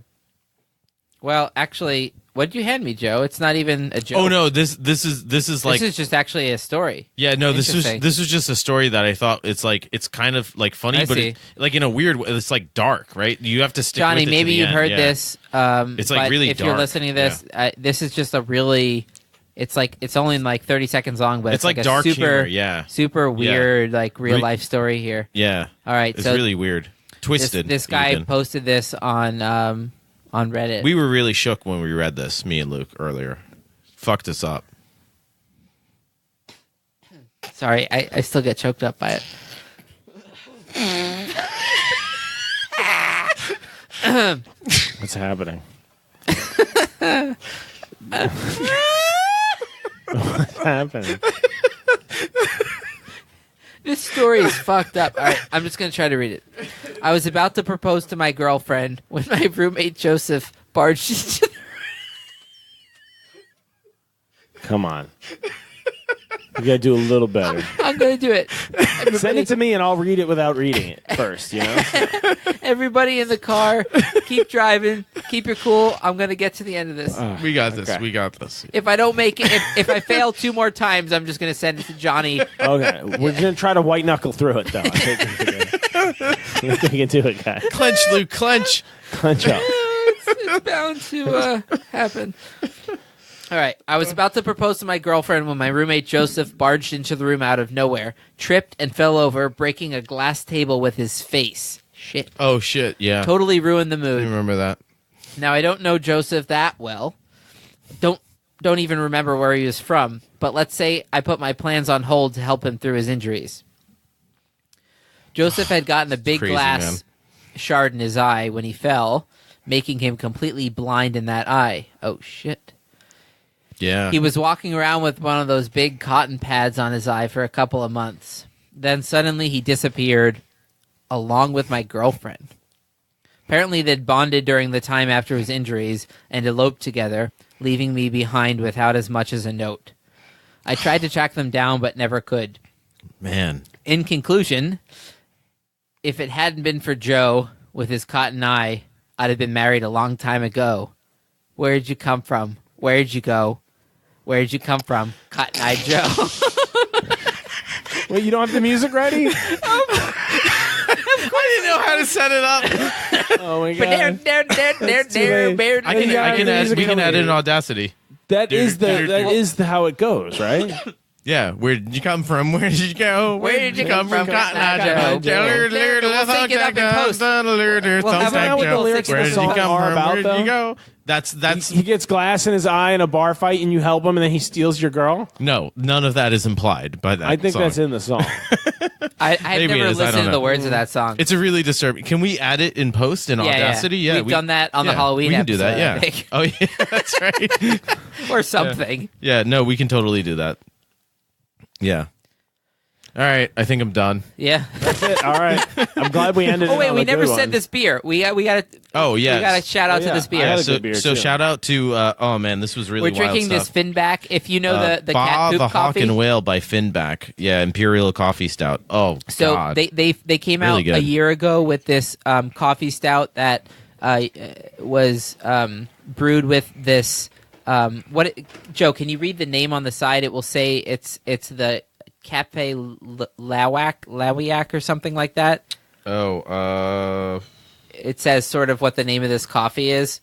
Well, actually, what did you hand me, Joe? It's not even a joke. Oh no, this is like this is just actually a story. yeah, no, this Interesting. was just a story that I thought it's kind of like funny, I but see. it, like in a weird way, it's like dark, right? You have to stick Johnny, with it maybe to the you've end, heard yeah. this. It's like but really if you're dark, listening to this, this is just a really. It's only like 30 seconds long, but It's like a dark super, humor, yeah. super weird, like real life story here. Yeah. All right, It's so really weird. Twisted. This guy even. posted this on Reddit. We were really shook when we read this, me and Luke, earlier. Fucked us up. Sorry, I still get choked up by it. What's happening? What's happening? This story is fucked up. All right, I'm just going to try to read it. I was about to propose to my girlfriend when my roommate Joseph barged into Come on. You gotta do a little better. I'm going to do it. Send it to me and I'll read it without reading it first, you know? Everybody in the car, keep driving, keep your cool. I'm going to get to the end of this. We got this. Okay. We got this. If I don't make it, if I fail 2 more times, I'm just going to send it to Johnny. Okay. We're gonna try to white knuckle through it though. I think we can do it, guys. Clench, Luke, clench. Clench up. It's bound to happen. All right. I was about to propose to my girlfriend when my roommate Joseph barged into the room out of nowhere, tripped and fell over, breaking a glass table with his face. Shit. Oh shit, yeah. Totally ruined the I mood. remember that. Now, I don't know Joseph that well. Don't even remember where he was from. But let's say I put my plans on hold to help him through his injuries. Joseph had gotten a big Crazy, glass man. shard in his eye when he fell, making him completely blind in that eye. Oh, shit. Yeah. He was walking around with one of those big cotton pads on his eye for a couple of months. Then suddenly he disappeared, along with my girlfriend. Apparently they'd bonded during the time after his injuries and eloped together, leaving me behind without as much as a note. I tried to track them down, but never could. Man. In conclusion, if it hadn't been for Joe with his cotton eye, I'd have been married a long time ago. Where'd you come from? Where'd you go? Where'd you come from? Cotton Eye Joe. Wait, you don't have the music ready? I didn't know how to set it up. Oh my god. We can add in Audacity. That is how it goes, right? Yeah, where did you come from? Where did you go? Where did you come from, Cotton Eye Joe? We'll sync it up in post. Where did you come from? Where did you go? That's He gets glass in his eye in a bar fight, and you help him, and then he steals your girl. no, none of that is implied by that. I think song. that's in the song. I've Maybe it never is, I don't listened to the know. words of that song. It's a really disturbing. Can we add it in post in Audacity? Yeah, We've done that on the Halloween We can do that. episode, I Yeah. think. Oh yeah, that's right. Or something. Yeah, no, we can totally do that. Yeah. All right, I think I'm done. Yeah. That's it. All right. I'm glad we ended. Oh wait, on we a never good said one. this beer. We got to. Oh yeah, We got to shout out to this I beer. had a So, good beer, so too. shout out to oh man, this was really We're drinking wild this stuff. Finback. If you know the Ba cat poop the Hawk coffee. and Whale by Finback. Yeah, Imperial Coffee Stout. Oh So God. they came Really out good. a year ago with this coffee stout that was brewed with this. Joe, can you read the name on the side? It will say it's the Cafe Lawiak or something like that. It says sort of what the name of this coffee is,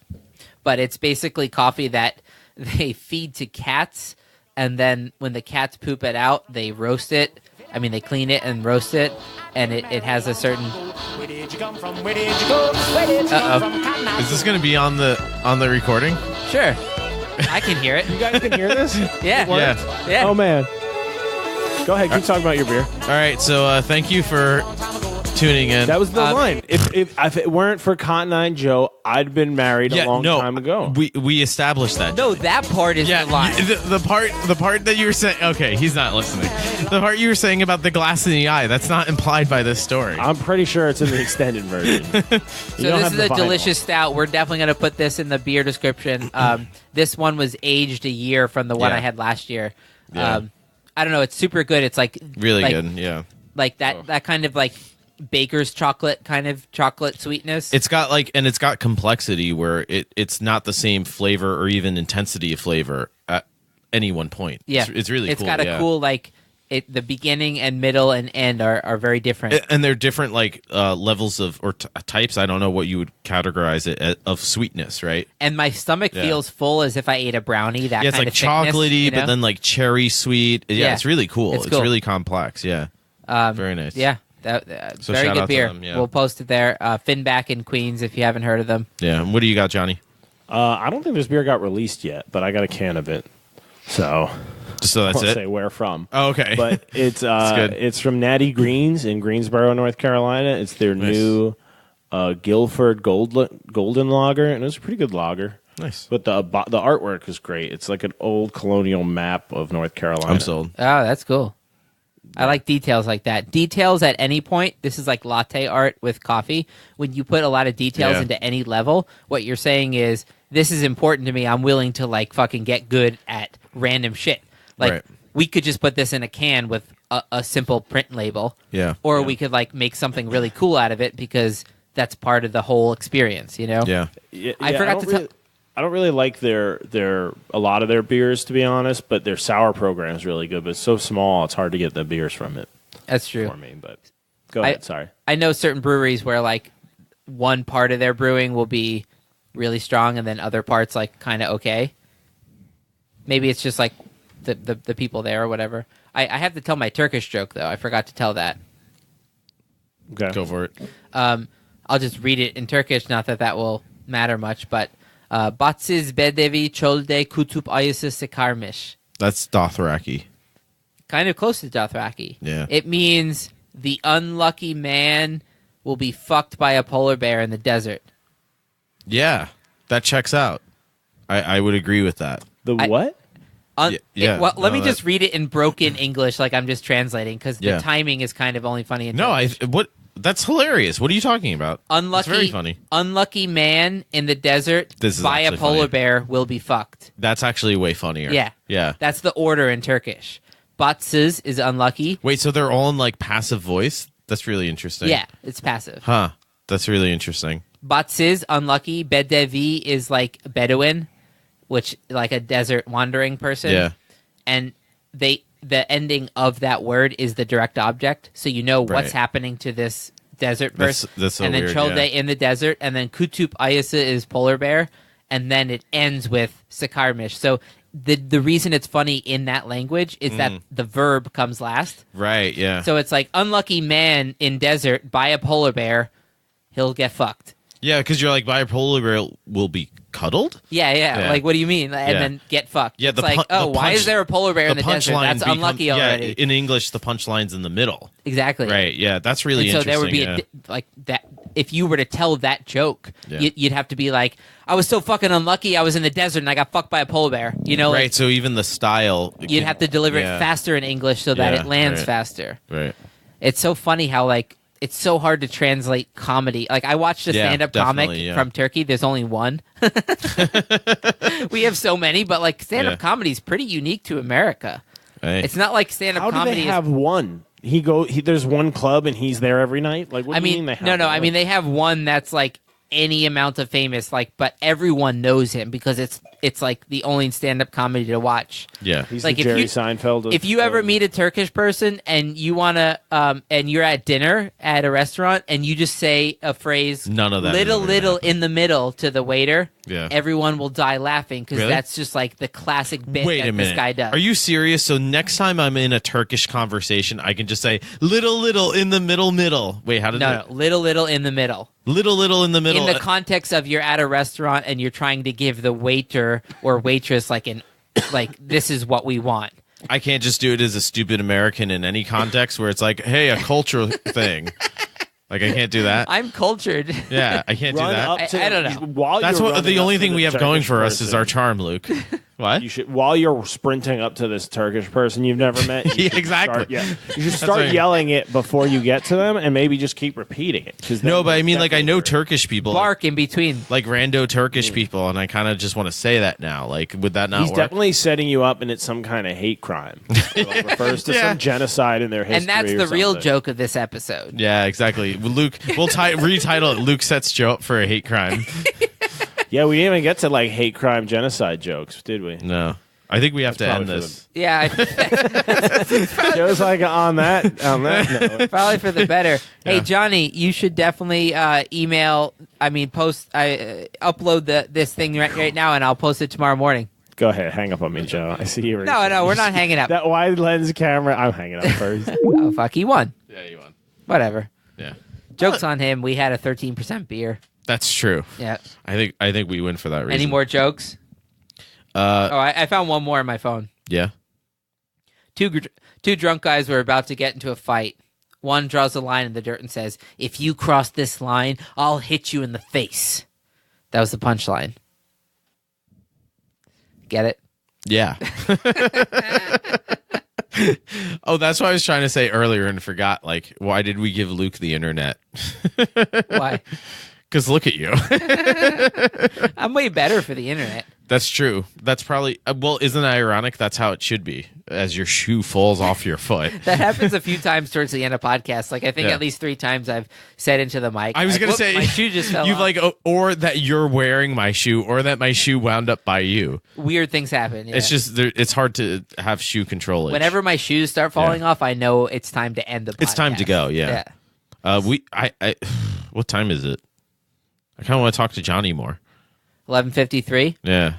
but it's basically coffee that they feed to cats, and then when the cats poop it out, they roast it. I mean, they clean it and roast it, and it has a certain. Uh-oh. Is this going to be on the recording? Sure, I can hear it. You guys can hear this? Yeah, Yeah. yeah. Oh man. Go ahead. Keep talking about your beer. All right. So thank you for tuning in. That was the line. If it weren't for Cotton Eye Joe, I'd been married a long time ago. We established that. No, that part is Yeah, the line. the part that you were saying. Okay, he's not listening. The part you were saying about the glass in the eye. That's not implied by this story. I'm pretty sure it's in the extended version. So this is a delicious stout. We're definitely going to put this in the beer description. This one was aged a year from the one Yeah. I had last year. Yeah. I don't know. It's super good. It's like Really like, good. Yeah. like that kind of like baker's chocolate kind of chocolate sweetness. It's got complexity where it's not the same flavor or even intensity of flavor at any one point. Yeah, It's really It's cool. got a yeah. cool like the beginning and middle and end are very different. And they're different like levels of or types. I don't know what you would categorize it of sweetness, right? And my stomach Yeah. feels full as if I ate a brownie. That Yeah, it's kind like of thickness, chocolatey, you know? but then like cherry sweet. Yeah, Yeah. it's really cool. It's It's cool. really complex. Yeah, very nice. Yeah, So very shout good out to beer. them, yeah. We'll post it there. Finback in Queens if you haven't heard of them. yeah. What do you got, Johnny? I don't think this beer got released yet, but I got a can of it. So So I that's won't it. say where from. Oh, okay. But it's good. it's from Natty Greens in Greensboro, North Carolina. It's their Nice. new Guilford Golden Lager, and it's a pretty good lager. nice. But the artwork is great. It's like an old colonial map of North Carolina. I'm sold. Oh, that's cool. I like details like that. Details at any point. This is like latte art with coffee. When you put a lot of details Yeah. into any level, what you're saying is, this is important to me. I'm willing to like fucking get good at random shit. Like Right. we could just put this in a can with a simple print label. Yeah. Or we could like make something really cool out of it because that's part of the whole experience, you know? Yeah. I forgot to tell. I don't really like their a lot of their beers, to be honest, but their sour program is really good. But it's so small, it's hard to get the beers from it That's true. for me. But go ahead. Sorry. I know certain breweries where like one part of their brewing will be really strong and then other parts like kind of okay. Maybe it's just like the people there or whatever. I have to tell my Turkish joke though. I forgot to tell that. Okay. Go for it. I'll just read it in Turkish. Not that will matter much, but Batsiz bedevi çölde kutup ayısı sıkarmış. That's Dothraki. Kind of close to Dothraki. Yeah. It means the unlucky man will be fucked by a polar bear in the desert. Yeah, that checks out. I would agree with that. The what? Yeah, Well, let no, me just read it in broken English, like I'm just translating, because Yeah. the timing is kind of only funny in No, Turkish. what? That's hilarious. What are you talking about? Unlucky, That's very funny. Unlucky man in the desert This is by a actually polar funny. bear will be fucked. That's actually way funnier. Yeah. Yeah. That's the order in Turkish. Batsiz is unlucky. Wait, so they're all in like passive voice? That's really interesting. Yeah, it's passive. Huh. That's really interesting. Batsiz, unlucky. Bedevi is like Bedouin, which like a desert wandering person. Yeah. And the ending of that word is the direct object, so you know what's Right. happening to this desert person. That's so and then weird, Çölde yeah. in the desert, and then Kutup Ayısı is polar bear, and then it ends with Sıkarmış. So the reason it's funny in that language is that the verb comes last. Right, yeah. So it's like unlucky man in desert by a polar bear, he'll get fucked. Yeah, because you're like, bipolar will be cuddled? Yeah. Like, what do you mean? And then get fucked. Yeah, it's why is there a polar bear in the desert? That's unlucky already. In English, the punchline's in the middle. Exactly. Right, yeah, that's really and so interesting. there would be like that. If you were to tell that joke, Yeah. you'd have to be like, I was so fucking unlucky. I was in the desert and I got fucked by a polar bear. You know, Right, like, so even the style... you'd have to deliver it faster in English so that it lands faster. Right. It's so funny how, like, it's so hard to translate comedy. Like, I watched a stand-up comic from Turkey. There's only one. We have so many, but, like, stand-up comedy is pretty unique to America. Right. It's not like stand-up How comedy do they have one? There's one club and he's there every night? Like, what do you mean they have no. one? I mean, they have one that's, like, any amount of famous, like, but everyone knows him because it's like the only stand-up comedy to watch. Yeah. He's like, the Jerry Seinfeld. If you ever meet a Turkish person and you wanna, and you're at dinner at a restaurant and you just say a phrase, None of that little in the middle to the waiter, Yeah. everyone will die laughing because Really? that's just like the classic bit Wait that a minute. this guy does. Are you serious? So next time I'm in a Turkish conversation, I can just say, little in the middle. Wait, how did No, little in the middle. Little in the middle. In the context of you're at a restaurant and you're trying to give the waiter or waitress like this is what we want. I can't just do it as a stupid American in any context where it's like, hey, a cultural thing. Like, I can't do that. I'm cultured. Yeah, I can't do that. I don't know. While That's you're what the running only up thing to we the have going Turkish for us is person, our charm, Luke. What? You should, while you're sprinting up to this Turkish person you've never met, you Yeah, should exactly. you should start right. yelling it before you get to them, and maybe just keep repeating it. No, but I mean, like, I know Turkish people, Bark in between. like rando Turkish people, and I kind of just want to say that now. Like, would that not He's work? definitely setting you up, and it's some kind of hate crime. It like, refers to some genocide in their history. And that's or the real something. joke of this episode. Yeah, exactly. Luke, we'll retitle it. Luke sets Joe up for a hate crime. Yeah, we didn't even get to like hate crime genocide jokes, did we? No, I think we have to end probably for this. Yeah, It was like on that note. probably for the better. Hey, Yeah. Johnny, you should definitely upload this thing right now, and I'll post it tomorrow morning. Go ahead, hang up on me, Joe. I see you. No, we're not hanging up. That wide lens camera. I'm hanging up first. Oh, fuck, he won. Yeah, you won. Whatever. Yeah, Joke's on him. We had a 13% beer. that's true. Yeah. I think we win for that reason. Any more jokes? I found one more on my phone. Yeah. Two drunk guys were about to get into a fight. One draws a line in the dirt and says, "If you cross this line, I'll hit you in the face." That was the punchline. Get it? Yeah. Oh, that's what I was trying to say earlier and forgot. Like, why did we give Luke the internet? Why? Because look at you. I'm way better for the internet. That's true. That's probably well. Isn't it ironic? That's how it should be. As your shoe falls off your foot. That happens a few times towards the end of podcasts. Like I think Yeah. at least 3 times I've said into the mic. I was like, gonna "Whoop, say my shoe just fell You've off." like, or that you're wearing my shoe, or that my shoe wound up by you. Weird things happen. Yeah. It's just it's hard to have shoe control. Whenever my shoes start falling off, I know it's time to end the podcast. It's time to go. Yeah. I what time is it? I kind of want to talk to Johnny more. 11:53. Yeah.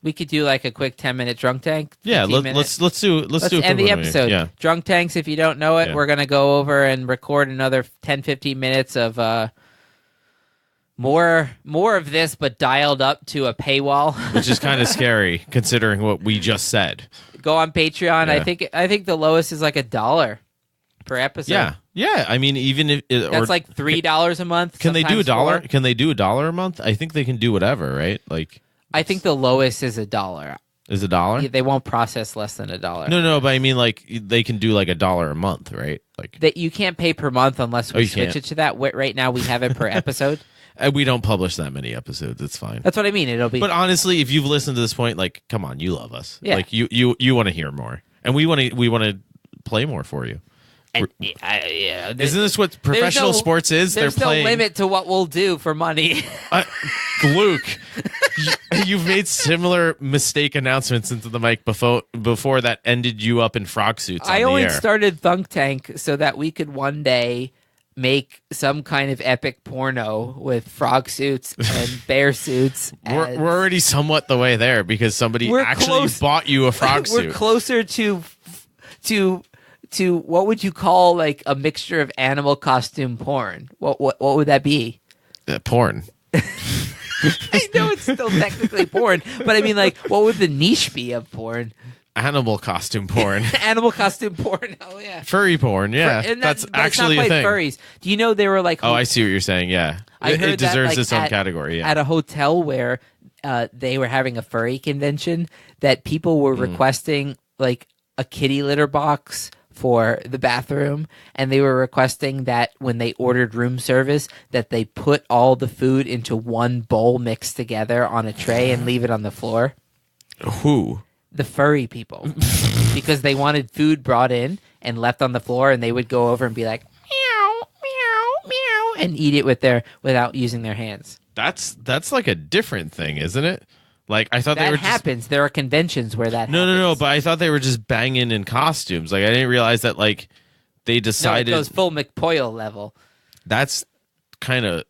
We could do like a quick 10-minute drunk tank. Yeah. 15 minutes. Let's do a Let's quick end the one. episode. Yeah. Drunk tanks. If you don't know it, Yeah. we're gonna go over and record another 10-15 minutes of more of this, but dialed up to a paywall. Which is kind of scary considering what we just said. Go on Patreon. Yeah. I think the lowest is like $1 per episode. Yeah. Yeah. I mean, even if That's like $3 a month. can they do sometimes $1? $4. Can they do $1 a month? I think they can do whatever, right? Like, I think the lowest is $1. is it $1? They won't process less than $1. No, but I mean, like, they can do like $1 a month, right? Like, That you can't pay per month unless we you switch can't. it to that. Right now we have it per episode. we don't publish that many episodes. It's fine. That's what I mean. It'll be. But honestly, if you've listened to this point, like, come on, you love us. Yeah. Like, you want to hear more, and we want to play more for you. yeah, Isn't this what professional sports is? There's They're playing. no limit to what we'll do for money. Luke, you've made similar mistake announcements into the mic before that ended you up in frog suits. I on only the air. started Thunk Tank so that we could one day make some kind of epic porno with frog suits and bear suits. We're already somewhat the way there because somebody We're actually close. bought you a frog We're suit. closer to what would you call like a mixture of animal costume porn? What would that be? Porn. I know it's still technically porn, but I mean, like, what would the niche be of porn? Animal costume porn. Animal costume porn. Oh yeah. Furry porn. Yeah, And that's but actually it's a not quite thing. furries. Do you know they were like? Oh, I see what you're saying. Yeah, I heard it deserves that, its own at, category. Yeah. At a hotel where they were having a furry convention, that people were requesting like a kitty litter box for the bathroom, and they were requesting that when they ordered room service that they put all the food into one bowl mixed together on a tray and leave it on the floor. Who? The furry people. Because they wanted food brought in and left on the floor, and they would go over and be like meow meow meow and eat it without using their hands. That's like a different thing, isn't it? Like I thought That they were happens. There are conventions where that happens. No. But I thought they were just banging in costumes. Like I didn't realize that. Like they decided No, it goes full McPoyle level. That's kind of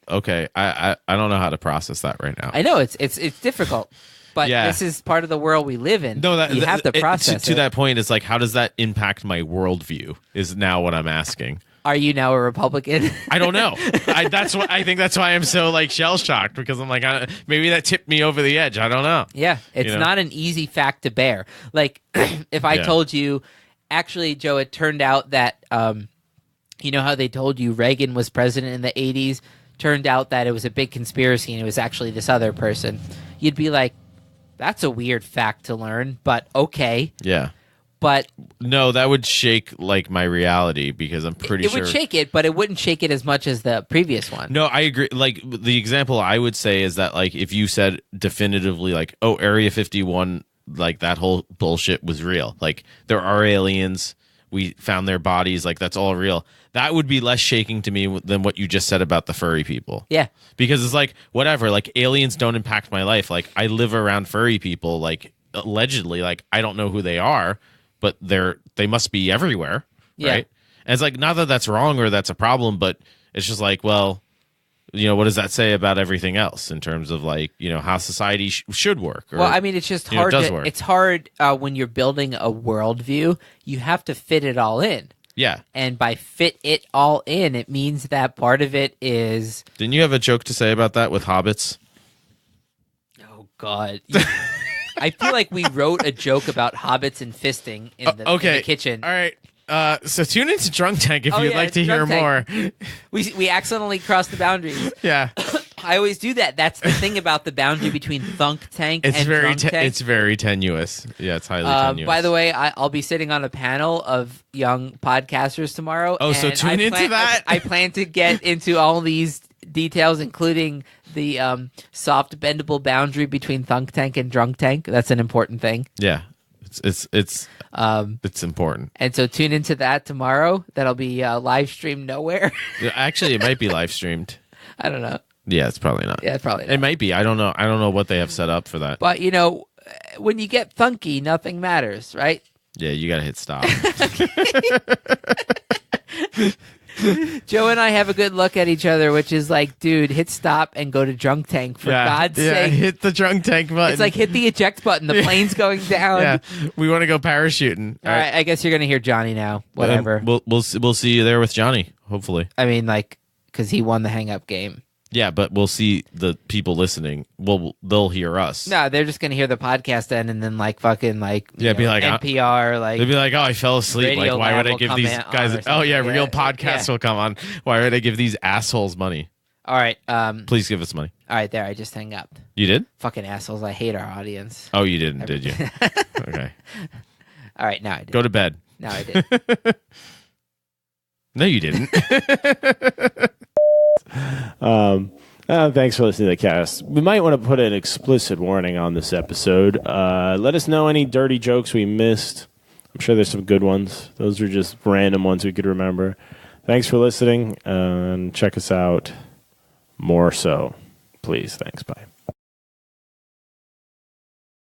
okay. I don't know how to process that right now. I know it's difficult, but Yeah. this is part of the world we live in. No, that you have to process to it. that point. It's like, how does that impact my worldview? Is now what I'm asking. Are you now a Republican? I don't know. I think that's why I'm so like shell shocked, because I'm like, maybe that tipped me over the edge. I don't know. Yeah, it's not an easy fact to bear. Like, if I told you, actually, Joe, it turned out that, you know how they told you Reagan was president in the 80s? Turned out that it was a big conspiracy and it was actually this other person. You'd be like, that's a weird fact to learn, but okay. Yeah. But no, that would shake like my reality, because I'm pretty sure it would shake it, but it wouldn't shake it as much as the previous one. No, I agree. Like the example I would say is that like if you said definitively like, oh, Area 51, like that whole bullshit was real. Like there are aliens, we found their bodies, like that's all real. That would be less shaking to me than what you just said about the furry people. Yeah. Because it's like, whatever, like aliens don't impact my life. Like I live around furry people, like allegedly, like I don't know who they are, but they must be everywhere, right? And it's like, not that that's wrong or that's a problem, but it's just like, well, you know, what does that say about everything else in terms of like, you know, how society should work? Or, well, I mean, it's just hard. It does work. It's hard when you're building a worldview. You have to fit it all in. Yeah. And by fit it all in, it means that part of it is... Didn't you have a joke to say about that with hobbits? Oh, God. I feel like we wrote a joke about hobbits and fisting in the kitchen. All right. So tune into Drunk Tank if you'd like to hear Drunk more. We accidentally crossed the boundaries. Yeah. I always do that. That's the thing about the boundary between Thunk Tank and Drunk Tank. It's very tenuous. Yeah, it's highly tenuous. By the way, I'll be sitting on a panel of young podcasters tomorrow. Oh, so tune into that? I plan to get into all these details, including the soft bendable boundary between Thunk Tank and Drunk Tank. That's an important thing. Yeah, it's important. And so tune into that tomorrow. That'll be live streamed nowhere. Actually, it might be live streamed. I don't know. Yeah, it's probably not. Yeah, it's probably not. It might be. I don't know. I don't know what they have set up for that. But, you know, when you get thunky, nothing matters, right? Yeah, you got to hit stop. Joe and I have a good look at each other, which is like, dude, hit stop and go to Drunk Tank, for God's sake. Hit the Drunk Tank button. It's like, hit the eject button. The plane's going down. Yeah, we want to go parachuting. All right, I guess you're going to hear Johnny now. Whatever. We'll see you there with Johnny, hopefully. I mean, like, because he won the hang-up game. Yeah, but we'll see the people listening. They'll hear us. No, they're just going to hear the podcast then, and then like fucking like be like NPR, like they'd be like, oh, I fell asleep. Radio Like, why Lab would I will give come these in guys? on or Oh yeah, something. real Yeah, podcasts yeah. will come on. Why would I give these assholes money? All right, Please give us money. all right, there. I just hang up. You did? Fucking assholes. I hate our audience. Oh, you didn't, did you? Okay. All right, now I did. Go to bed. Now I did. No, you didn't. Thanks for listening to the cast. We might want to put an explicit warning on this episode. Let us know any dirty jokes we missed. I'm sure there's some good ones. Those are just random ones we could remember. Thanks for listening, and check us out more so. Please. Thanks. Bye.